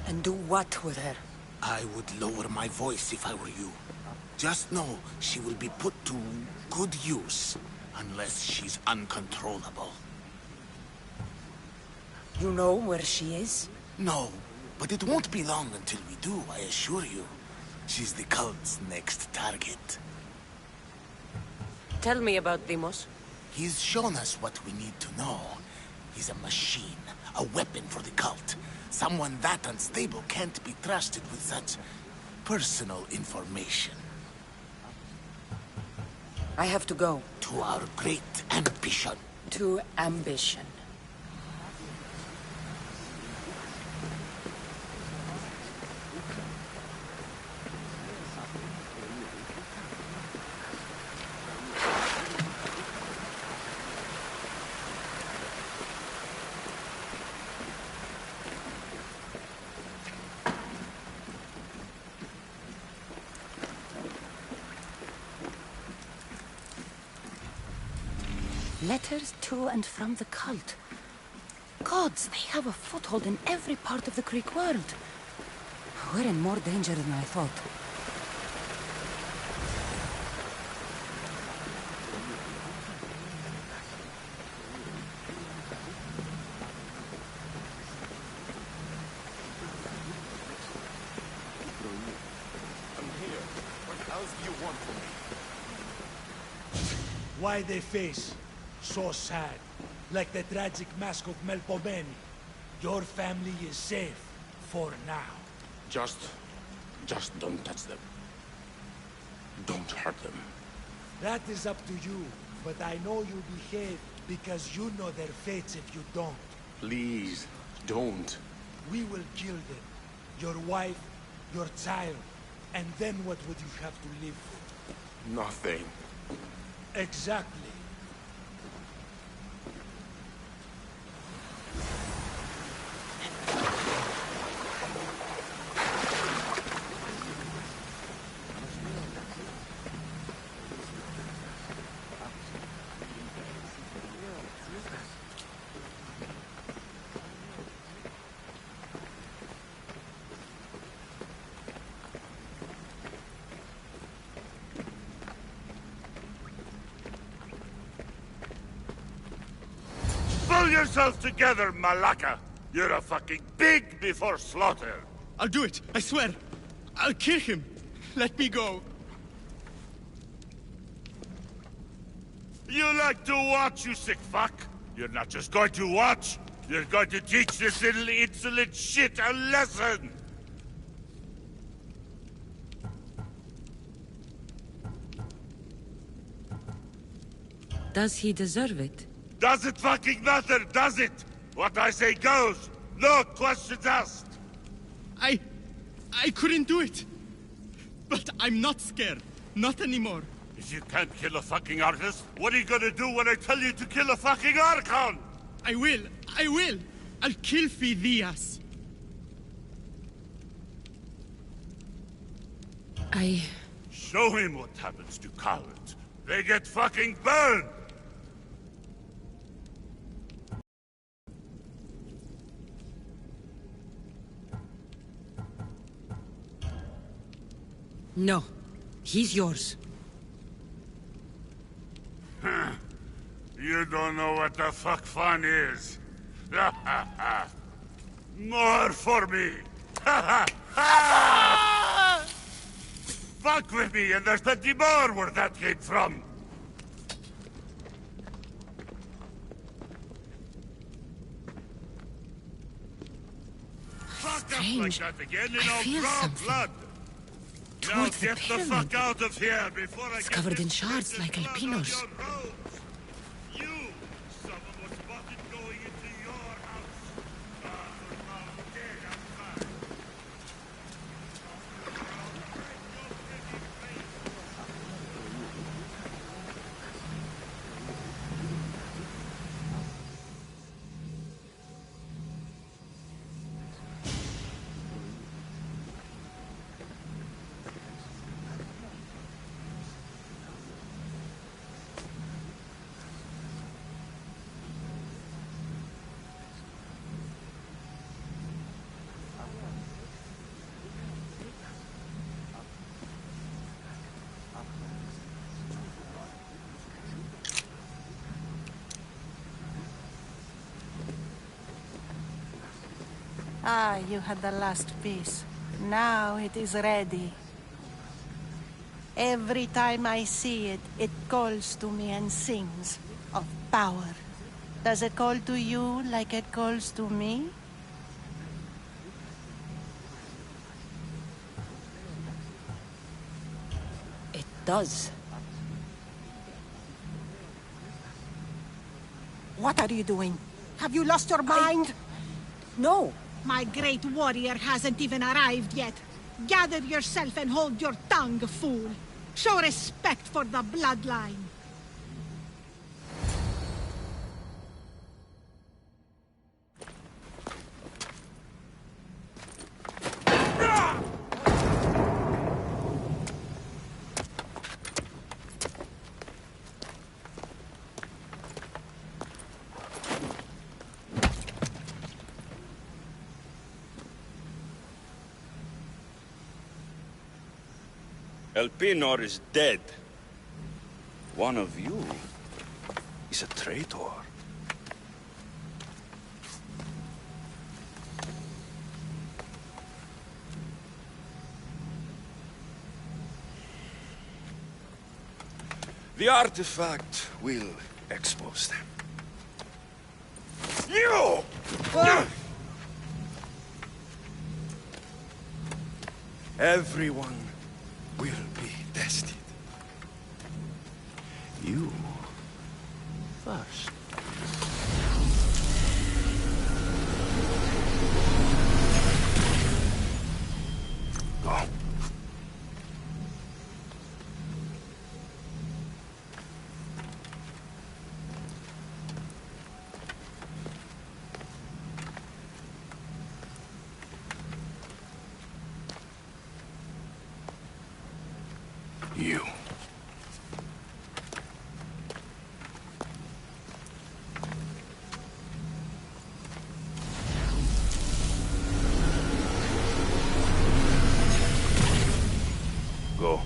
And do what with her? I would lower my voice if I were you. Just know she will be put to good use, unless she's uncontrollable. You know where she is? No, but it won't be long until we do, I assure you. She's the cult's next target. Tell me about Deimos. He's shown us what we need to know. He's a machine, a weapon for the cult. Someone that unstable can't be trusted with such personal information. I have to go. To our great ambition. To ambition. Letters to and from the cult. Gods, they have a foothold in every part of the Greek world. We're in more danger than I thought. I'm here. What else do you want from me? Why they face? So sad. Like the tragic mask of Melpomene. Your family is safe. For now. Just don't touch them. Don't hurt them. That is up to you. But I know you behave because you know their fates if you don't. Please, don't. We will kill them. Your wife, your child. And then what would you have to live for? Nothing. Exactly. Pull yourself together, Malaka! You're a fucking pig before slaughter! I'll do it, I swear. I'll kill him. Let me go. You like to watch, you sick fuck? You're not just going to watch, you're going to teach this little insolent shit a lesson! Does he deserve it? Does it fucking matter, does it? What I say goes. No questions asked. I couldn't do it. But I'm not scared. Not anymore. If you can't kill a fucking artist, what are you gonna do when I tell you to kill a fucking Archon? I will. I'll kill Phidias. Show him what happens to cowards. They get fucking burned! No. He's yours. You don't know what the fuck fun is. More for me! Fuck with me and there's plenty more where that came from! Fuck up like Strange. that again in I our feel raw something. blood! Now Towards the get the pyramid. fuck out of here before I It's get covered this in shards bitch's like blood on alpinos. your robes. You! Someone was spotted going into your house. You're now dead outside. Ah, you had the last piece. Now it is ready. Every time I see it, it calls to me and sings of power. Does it call to you like it calls to me? It does. What are you doing? Have you lost your mind? No. My great warrior hasn't even arrived yet. Gather yourself and hold your tongue, fool. Show respect for the bloodline. Elpinor is dead. One of you is a traitor. The artifact will expose them. You! Everyone will be tested. You first. Go. You. Go.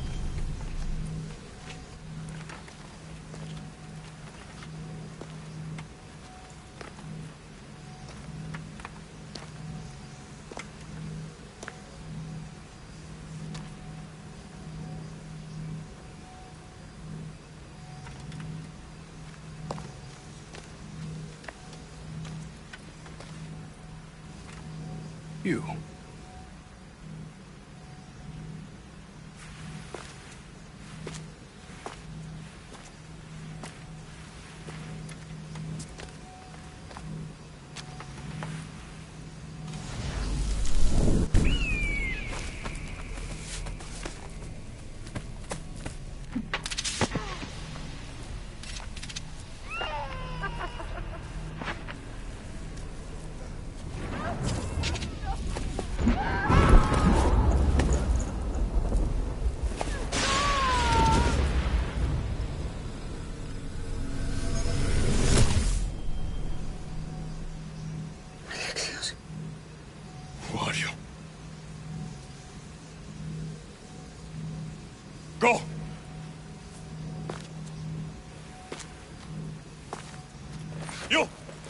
You. Alexios. Who are you? Go! You!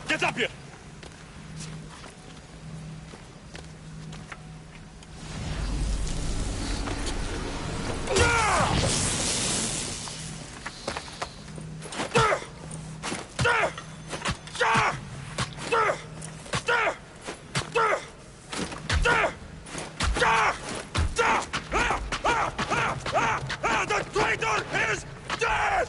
Get up here! The traitor is dead!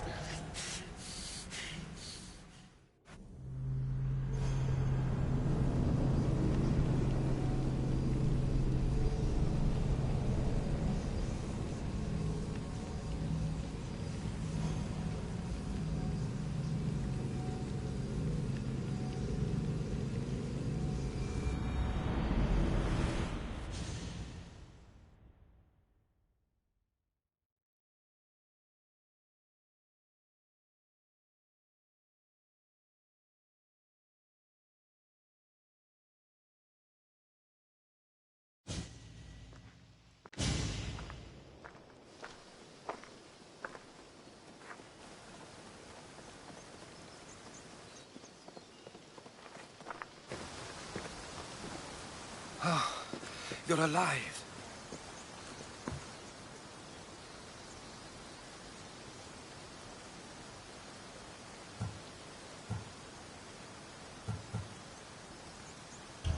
You're alive.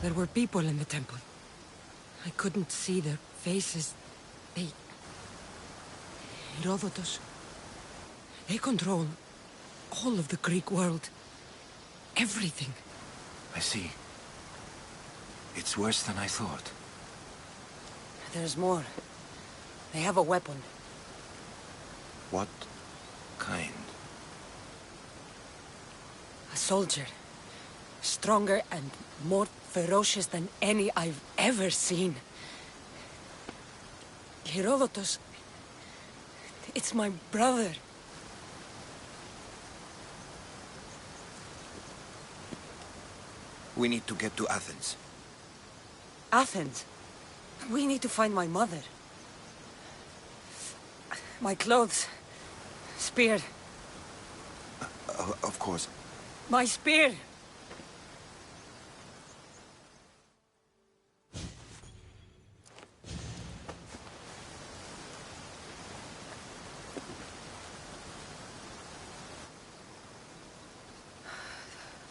There were people in the temple. I couldn't see their faces. They... Herodotus. They control all of the Greek world. everything. I see. It's worse than I thought. There's more. They have a weapon. What kind? A soldier. Stronger and more ferocious than any I've ever seen. Herodotus... It's my brother. We need to get to Athens. Athens? We need to find my mother. My clothes. Spear. Of course. My spear!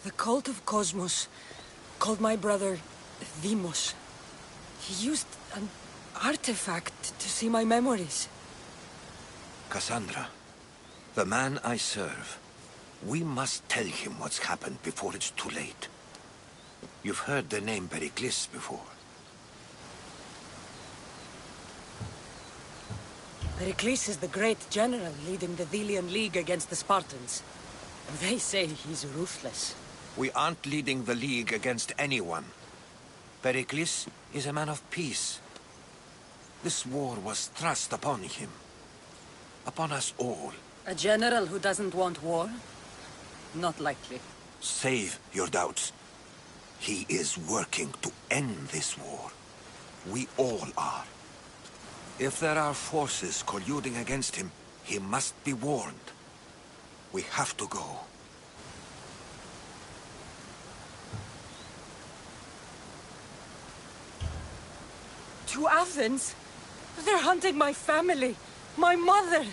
The cult of Cosmos called my brother Deimos. He used an artifact to see my memories. Kassandra, the man I serve. We must tell him what's happened before it's too late. You've heard the name Pericles before. Pericles is the great general leading the Delian League against the Spartans. They say he's ruthless. We aren't leading the League against anyone. Pericles is a man of peace. This war was thrust upon him. Upon us all. A general who doesn't want war? Not likely. Save your doubts. He is working to end this war. We all are. If there are forces colluding against him, he must be warned. We have to go. To Athens? They're hunting my family. My mother.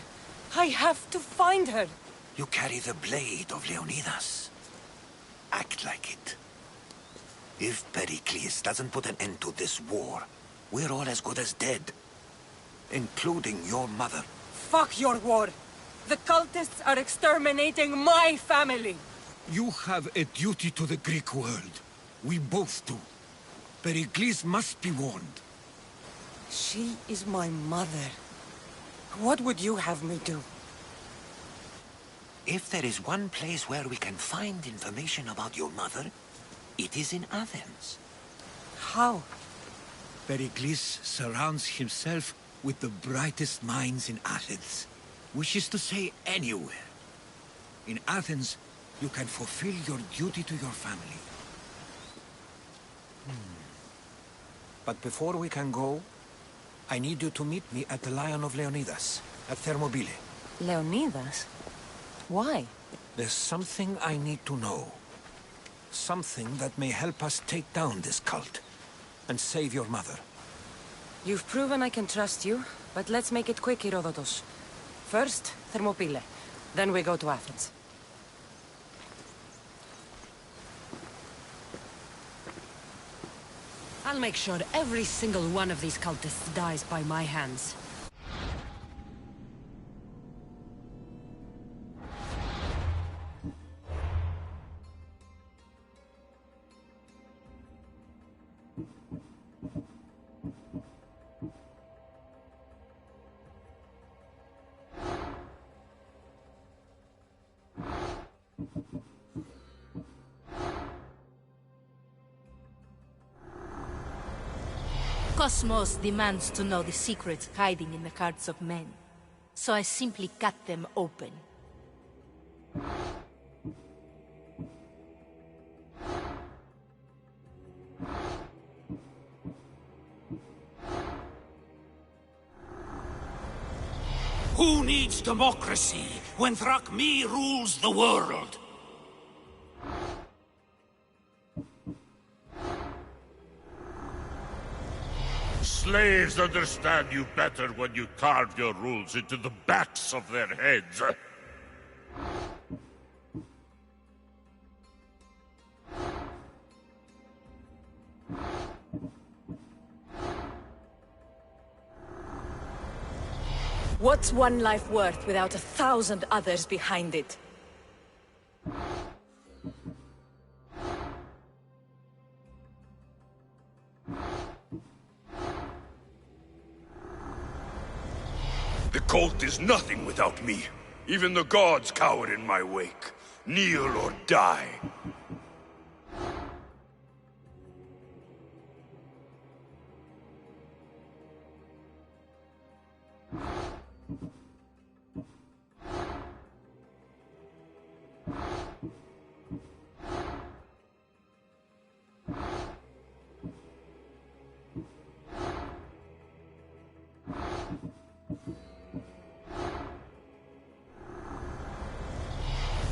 I have to find her. You carry the blade of Leonidas. Act like it. If Pericles doesn't put an end to this war, we're all as good as dead. Including your mother. Fuck your war. The cultists are exterminating my family. You have a duty to the Greek world. We both do. Pericles must be warned. She is my mother. What would you have me do? If there is one place where we can find information about your mother, it is in Athens. How? Pericles surrounds himself with the brightest minds in Athens. Which is to say, anywhere. In Athens, you can fulfill your duty to your family. But before we can go, I need you to meet me at the Lion of Leonidas, at Thermopylae. Leonidas? Why? There's something I need to know. Something that may help us take down this cult, and save your mother. You've proven I can trust you, but let's make it quick, Herodotus. First, Thermopylae. Then we go to Athens. I'll make sure every single one of these cultists dies by my hands. Cosmos demands to know the secrets hiding in the hearts of men, so I simply cut them open. Who needs democracy when Thrakmi rules the world? Slaves understand you better when you carve your rules into the backs of their heads. What's one life worth without 1,000 others behind it? cult is nothing without me. Even the gods cower in my wake. Kneel or die.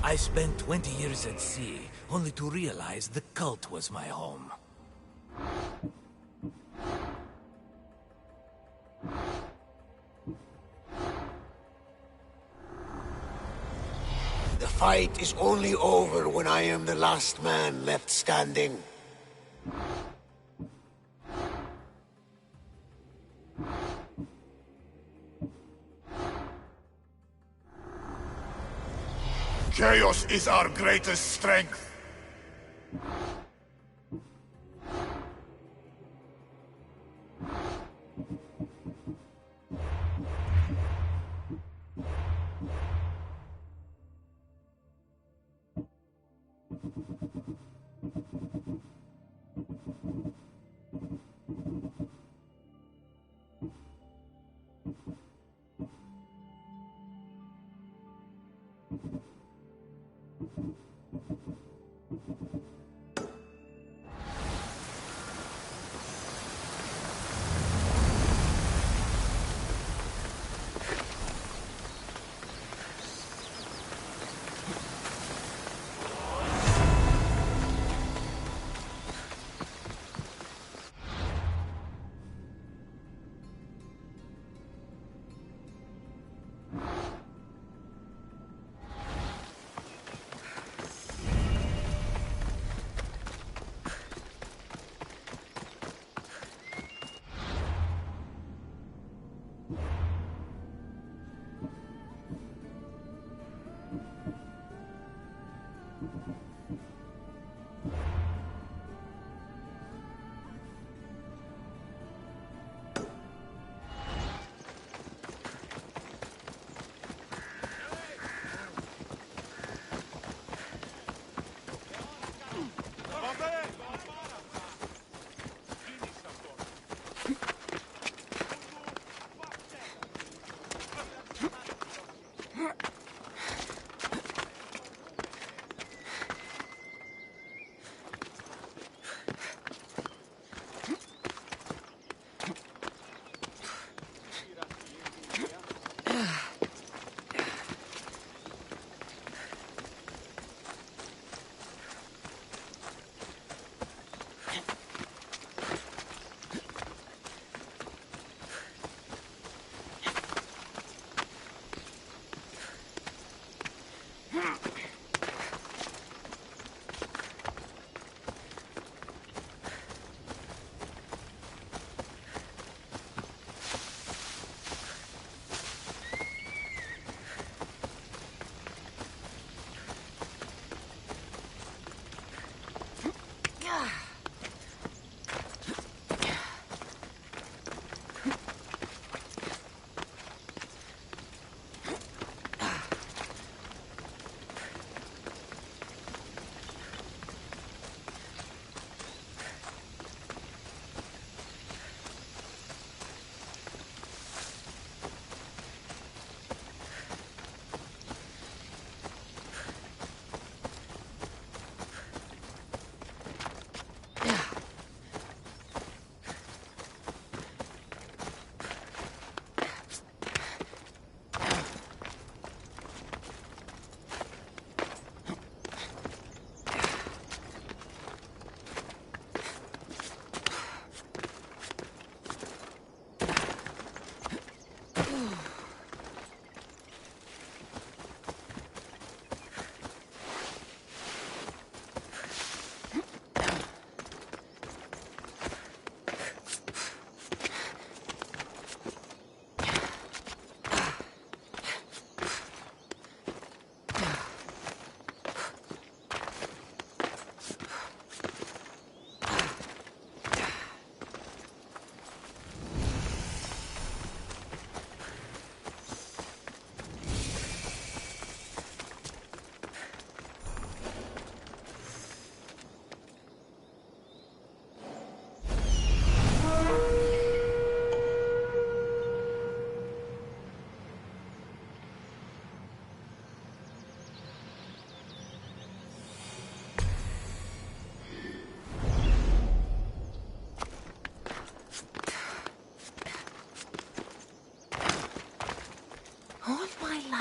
I spent 20 years at sea, only to realize the cult was my home. The fight is only over when I am the last man left standing. Chaos is our greatest strength.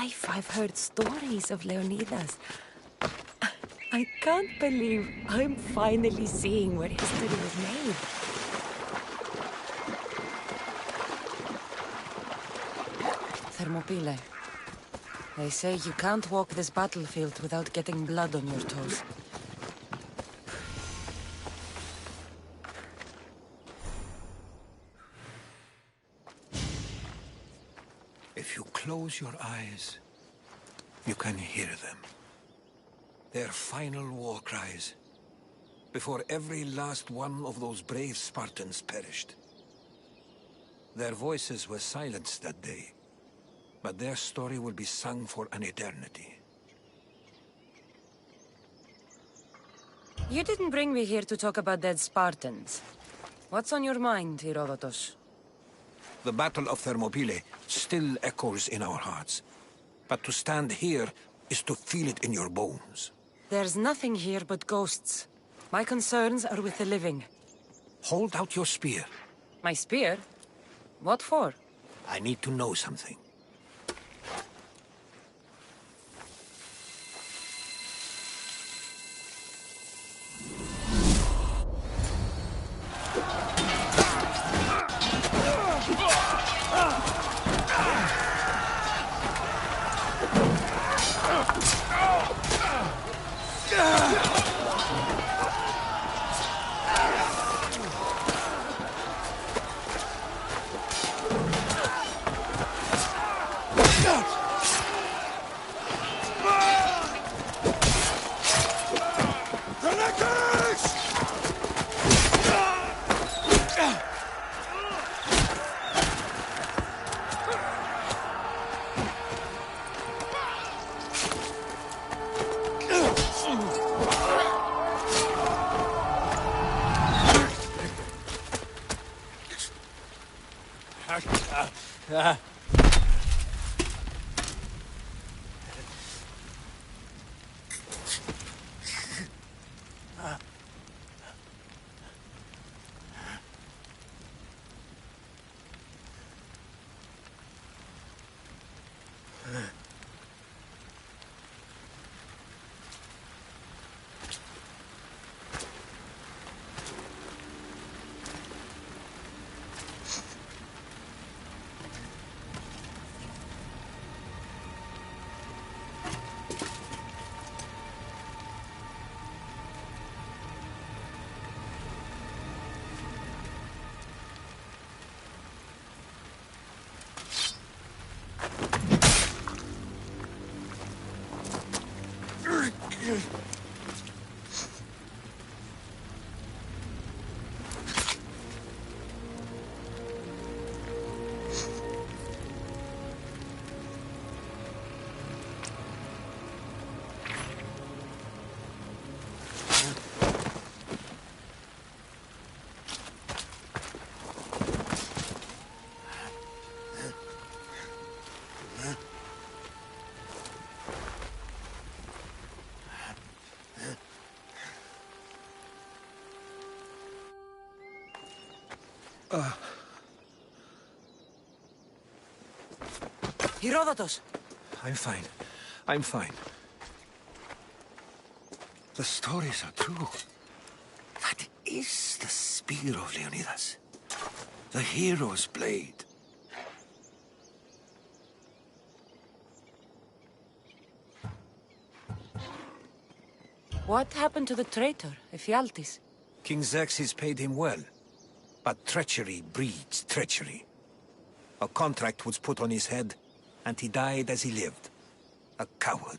life I've heard stories of Leonidas. I can't believe I'm finally seeing where history was made. Thermopylae. They say you can't walk this battlefield without getting blood on your toes. If you close your eyes, you can hear them. Their final war cries, before every last one of those brave Spartans perished. Their voices were silenced that day, but their story will be sung for an eternity. You didn't bring me here to talk about dead Spartans. What's on your mind, Herodotus? The Battle of Thermopylae still echoes in our hearts. But to stand here is to feel it in your bones. There's nothing here but ghosts. My concerns are with the living. Hold out your spear. My spear? What for? I need to know something. Herodotus! I'm fine. I'm fine. The stories are true. That is the spear of Leonidas. The hero's blade. What happened to the traitor, Ephialtes? King Xerxes paid him well. But treachery breeds treachery. A contract was put on his head, and he died as he lived. A coward.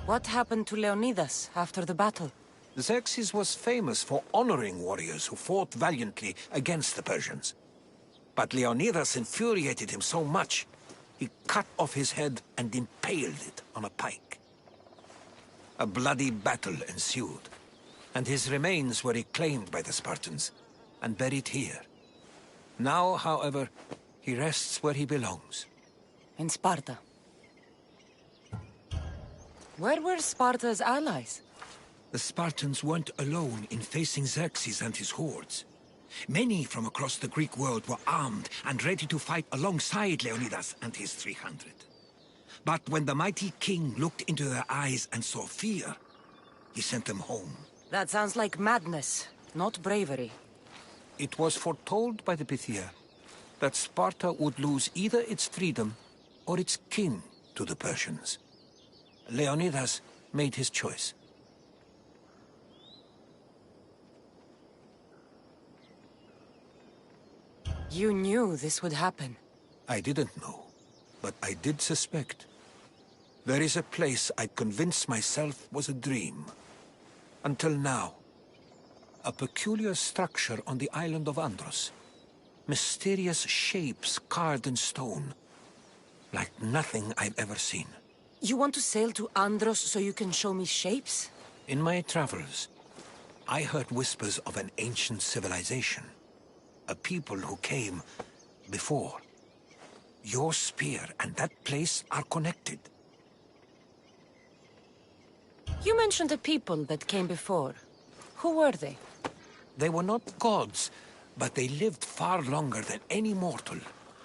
What happened to Leonidas after the battle? Xerxes was famous for honoring warriors who fought valiantly against the Persians. But Leonidas infuriated him so much, he cut off his head and impaled it on a pike. A bloody battle ensued, and his remains were reclaimed by the Spartans and buried here. Now, however, he rests where he belongs. In Sparta. Where were Sparta's allies? The Spartans weren't alone in facing Xerxes and his hordes. Many from across the Greek world were armed and ready to fight alongside Leonidas and his 300. But when the mighty king looked into their eyes and saw fear, he sent them home. That sounds like madness, not bravery. It was foretold by the Pythia that Sparta would lose either its freedom or its king to the Persians. Leonidas made his choice. You knew this would happen. I didn't know, but I did suspect. There is a place I convinced myself was a dream. Until now. A peculiar structure on the island of Andros. Mysterious shapes carved in stone. Like nothing I've ever seen. You want to sail to Andros so you can show me shapes? In my travels, I heard whispers of an ancient civilization. A people who came before. Your spear and that place are connected. You mentioned a people that came before. Who were they? They were not gods, but they lived far longer than any mortal,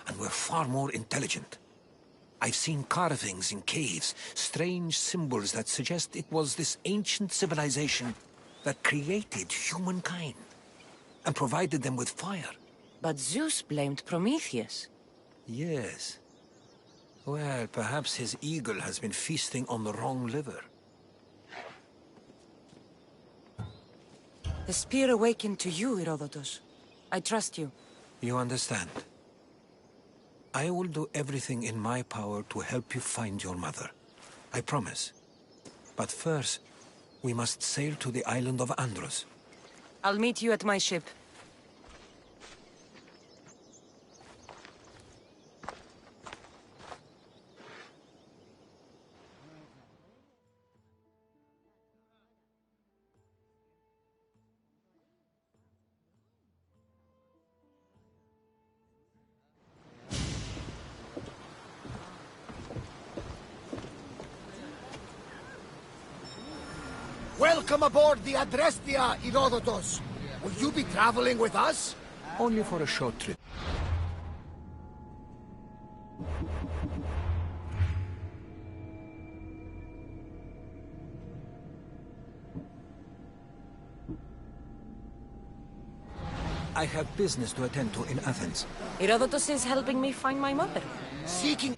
and were far more intelligent. I've seen carvings in caves, strange symbols that suggest it was this ancient civilization that created humankind, and provided them with fire. But Zeus blamed Prometheus. Yes. Well, perhaps his eagle has been feasting on the wrong liver. The spear awakened to you, Herodotus. I trust you. You understand. I will do everything in my power to help you find your mother. I promise. But first, we must sail to the island of Andros. I'll meet you at my ship. Welcome aboard the Adrestia, Herodotus. Will you be traveling with us? Only for a short trip. I have business to attend to in Athens. Herodotus is helping me find my mother. Seeking...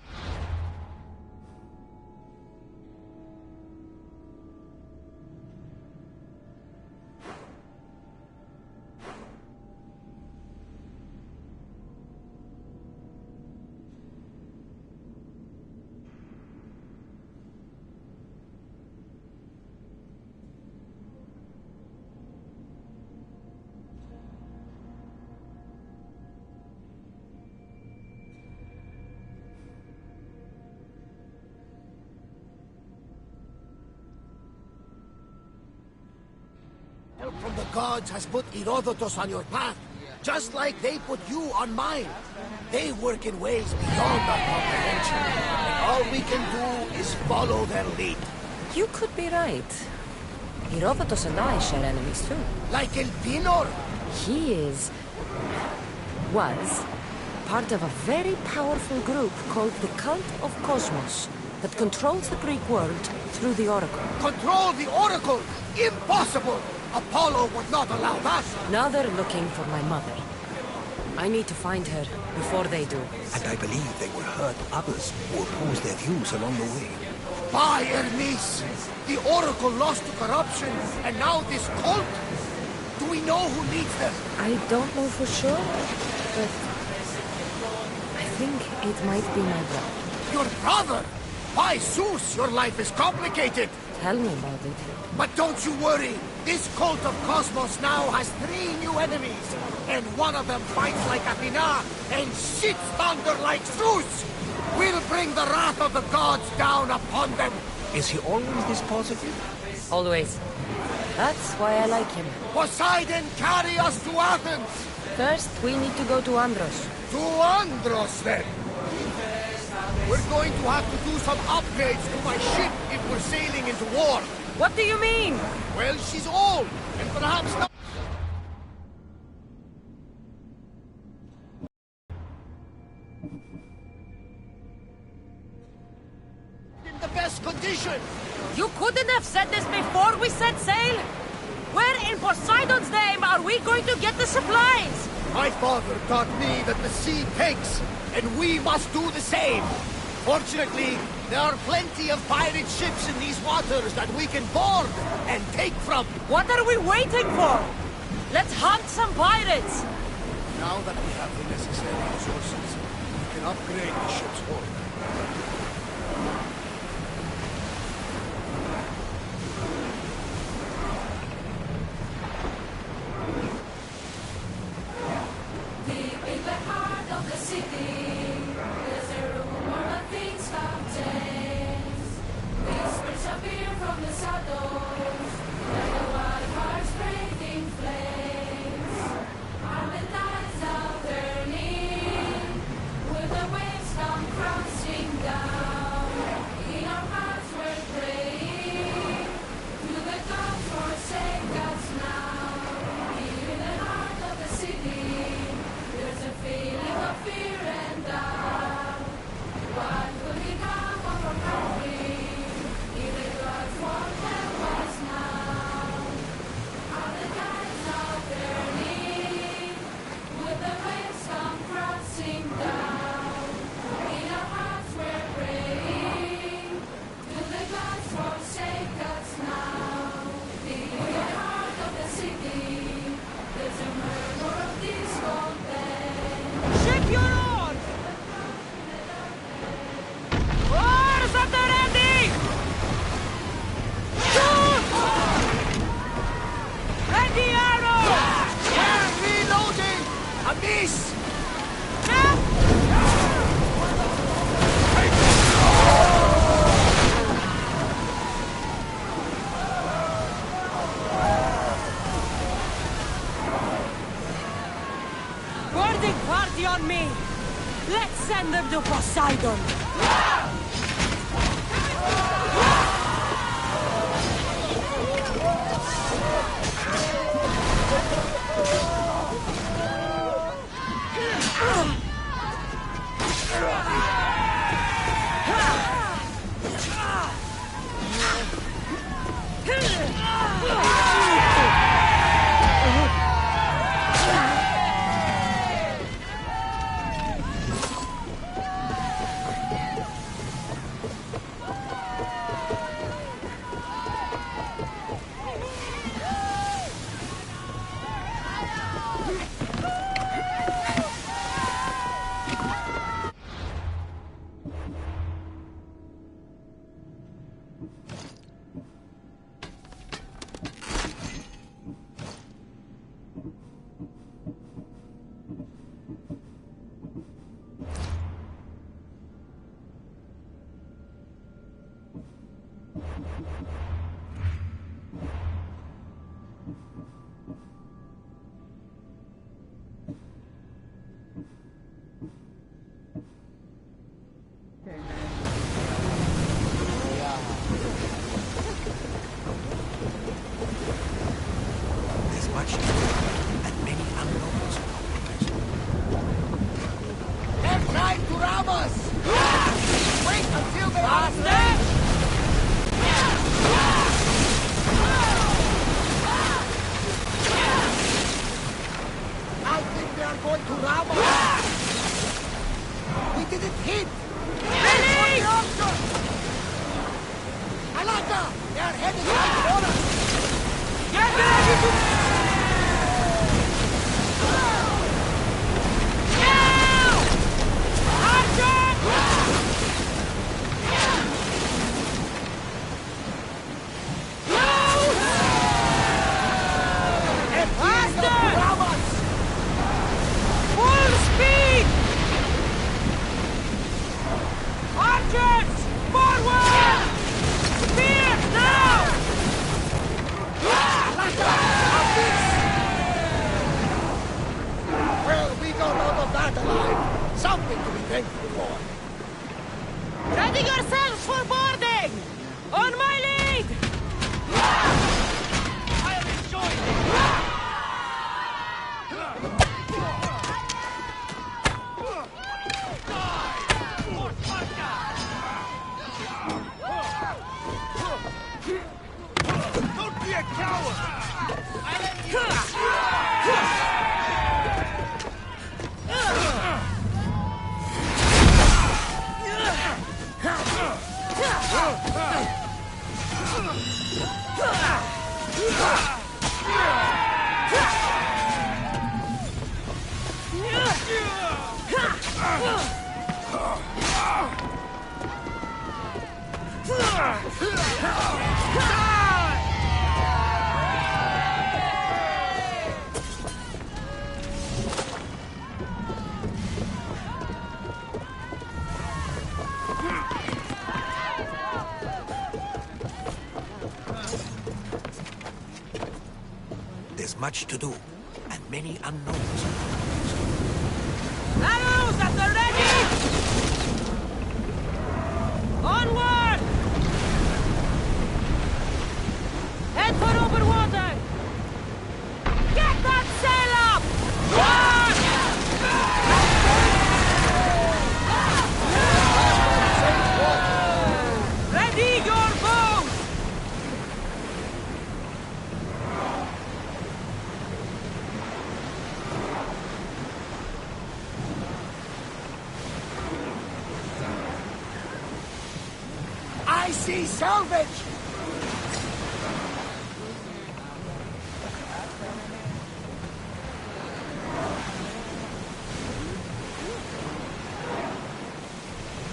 Help from the gods has put Herodotus on your path, just like they put you on mine. They work in ways beyond our comprehension, and all we can do is follow their lead. You could be right. Herodotus and I share enemies too. Like Elpinor? He was part of a very powerful group called the Cult of Cosmos that controls the Greek world through the Oracle. Control the Oracle? Impossible! Apollo would not allow that! Now they're looking for my mother. I need to find her before they do. And I believe they will hurt others who oppose their views along the way. By Hermes! The Oracle lost to corruption, and now this cult? Do we know who leads them? I don't know for sure, but I think it might be my brother. Your brother? By Zeus, your life is complicated! Tell me about it. But don't you worry! This cult of Cosmos now has 3 new enemies, and one of them fights like Athena and shits thunder like Zeus! We'll bring the wrath of the gods down upon them! Is he always this positive? Always. That's why I like him. Poseidon, carry us to Athens! First, we need to go to Andros. To Andros, then! We're going to have to do some upgrades to my ship if we're sailing into war. What do you mean? Well, she's old, and perhaps not... have said this before we set sail? Where in Poseidon's name are we going to get the supplies? My father taught me that the sea takes, and we must do the same. Fortunately, there are plenty of pirate ships in these waters that we can board and take from. What are we waiting for? Let's hunt some pirates! Now that we have the necessary resources, we can upgrade the ship's hull. Deep in the heart of the city, there's a room where nothing's fountains. Whispers appear from the shadows, like the wild hearts breaking flames. Are the tides now turning? Will the waves come crashing down? In our hearts we're praying, to the gods forsake us now. Deep in the heart of the city, there's a feeling of fear and doubt. What will become of our country if the gods won't help us now? Are the tides now turning? Will the waves come crashing down? In our hearts we're praying, will the gods forsake us now? Deep in the heart of the city, there's a murmur of discontent. Ship your oars! Oars at the ready! Shoot! Ready arrows! We're reloading! A miss! Boarding party on me! Let's send them to Poseidon! There's much to do, and many unknowns. They're trying to ram us! Wait until they are I think they are going to ram us! We didn't hit! Ready! Alanda! They are heading right for us! Get ready to... Now! Archer! Faster! Full speed! Archers! Forward! Spears now! Well, we got out of that alive. Something to be thankful for. Ready yourselves for boarding! On my lead! I am enjoying it! There's much to do, and many unknowns. Arrows at the ready! Onward! Head for open water! Get that sail up! Ready your boat! I see salvage!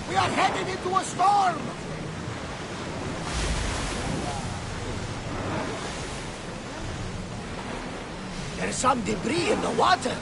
We are headed into a storm! There's some debris in the water.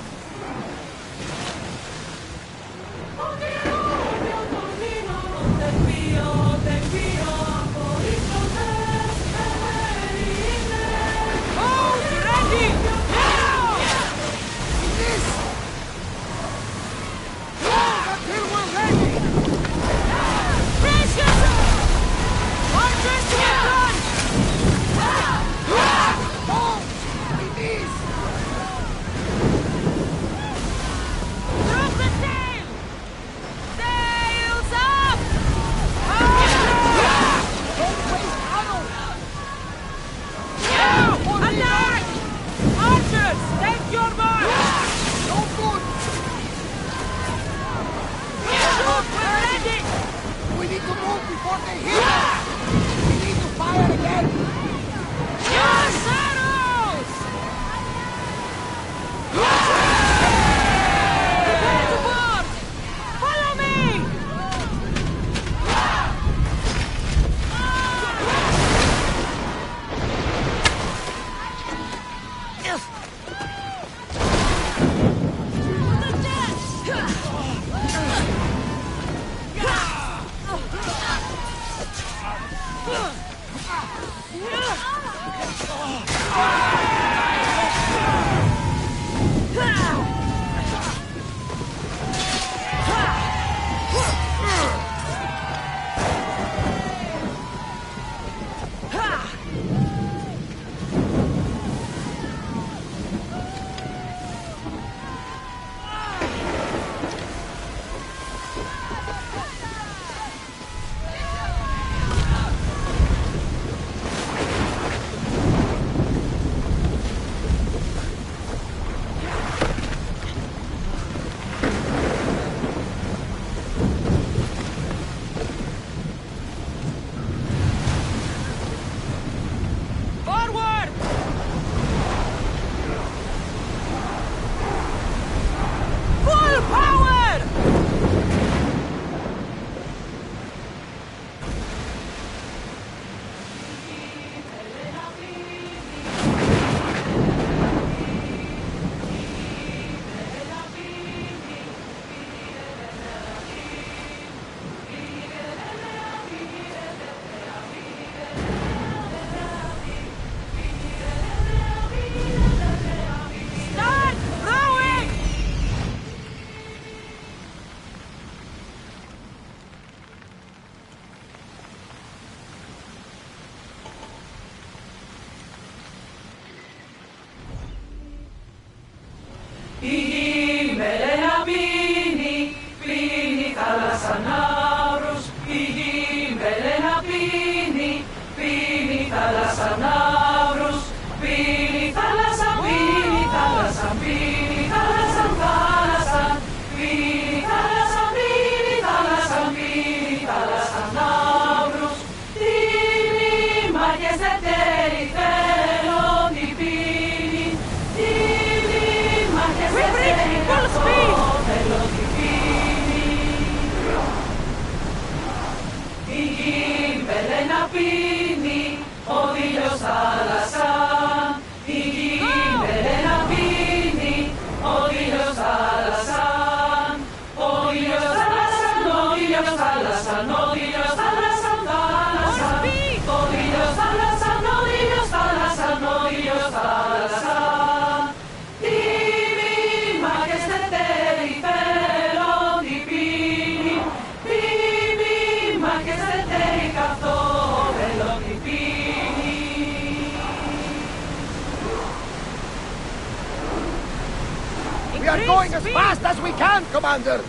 We are going as fast as we can, Commander!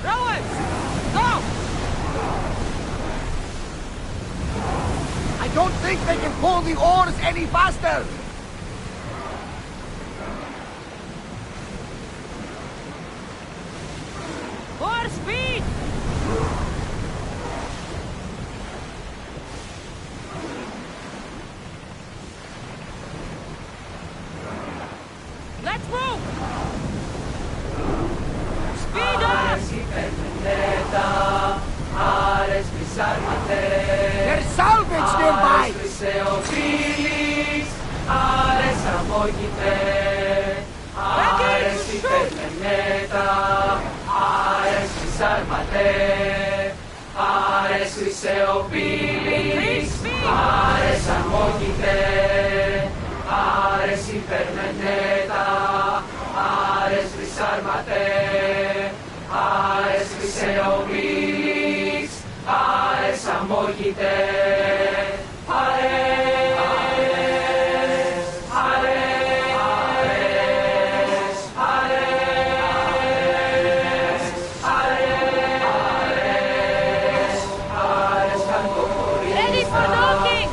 Rowers! Go! I don't think they can pull the oars any faster! More speed! Let's move! Speed up! There's salvage nearby! Ready for docking!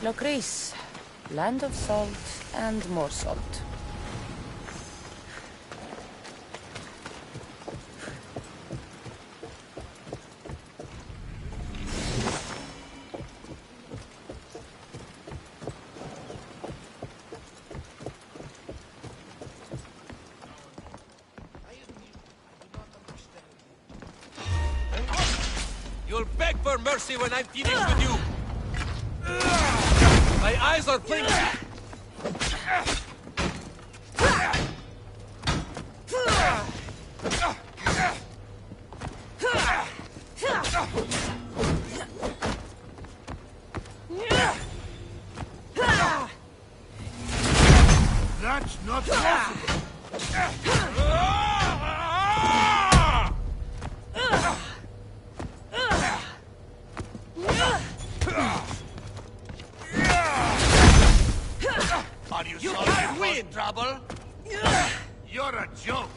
Locris, land of salt and more salt. You'll beg for mercy when I'm finished with you! My eyes are blinking! That's not possible! Are you sorry can't win, trouble? You're a joke!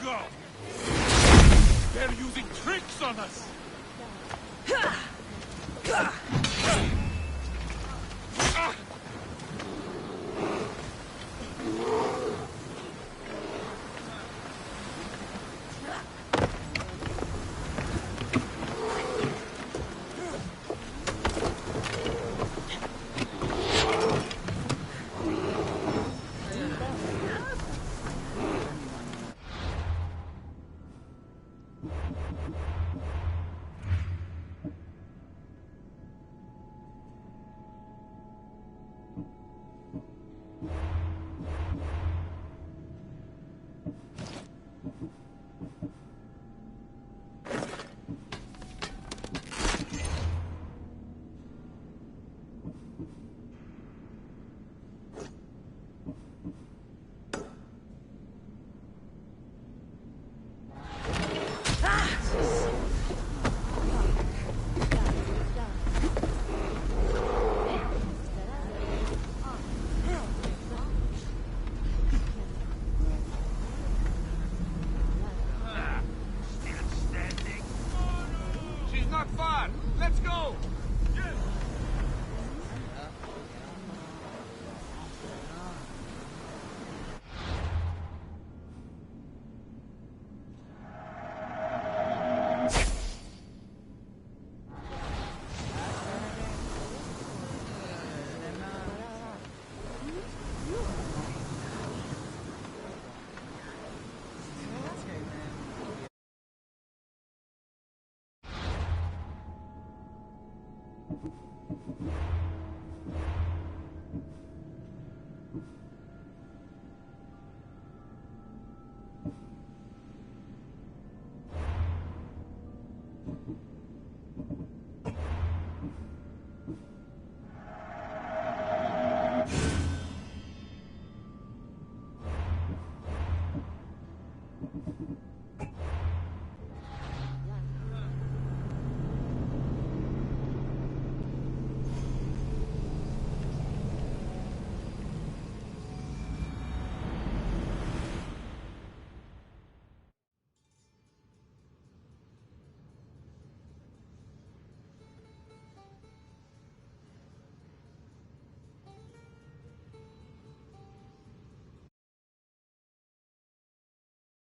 Go! They're using tricks on us!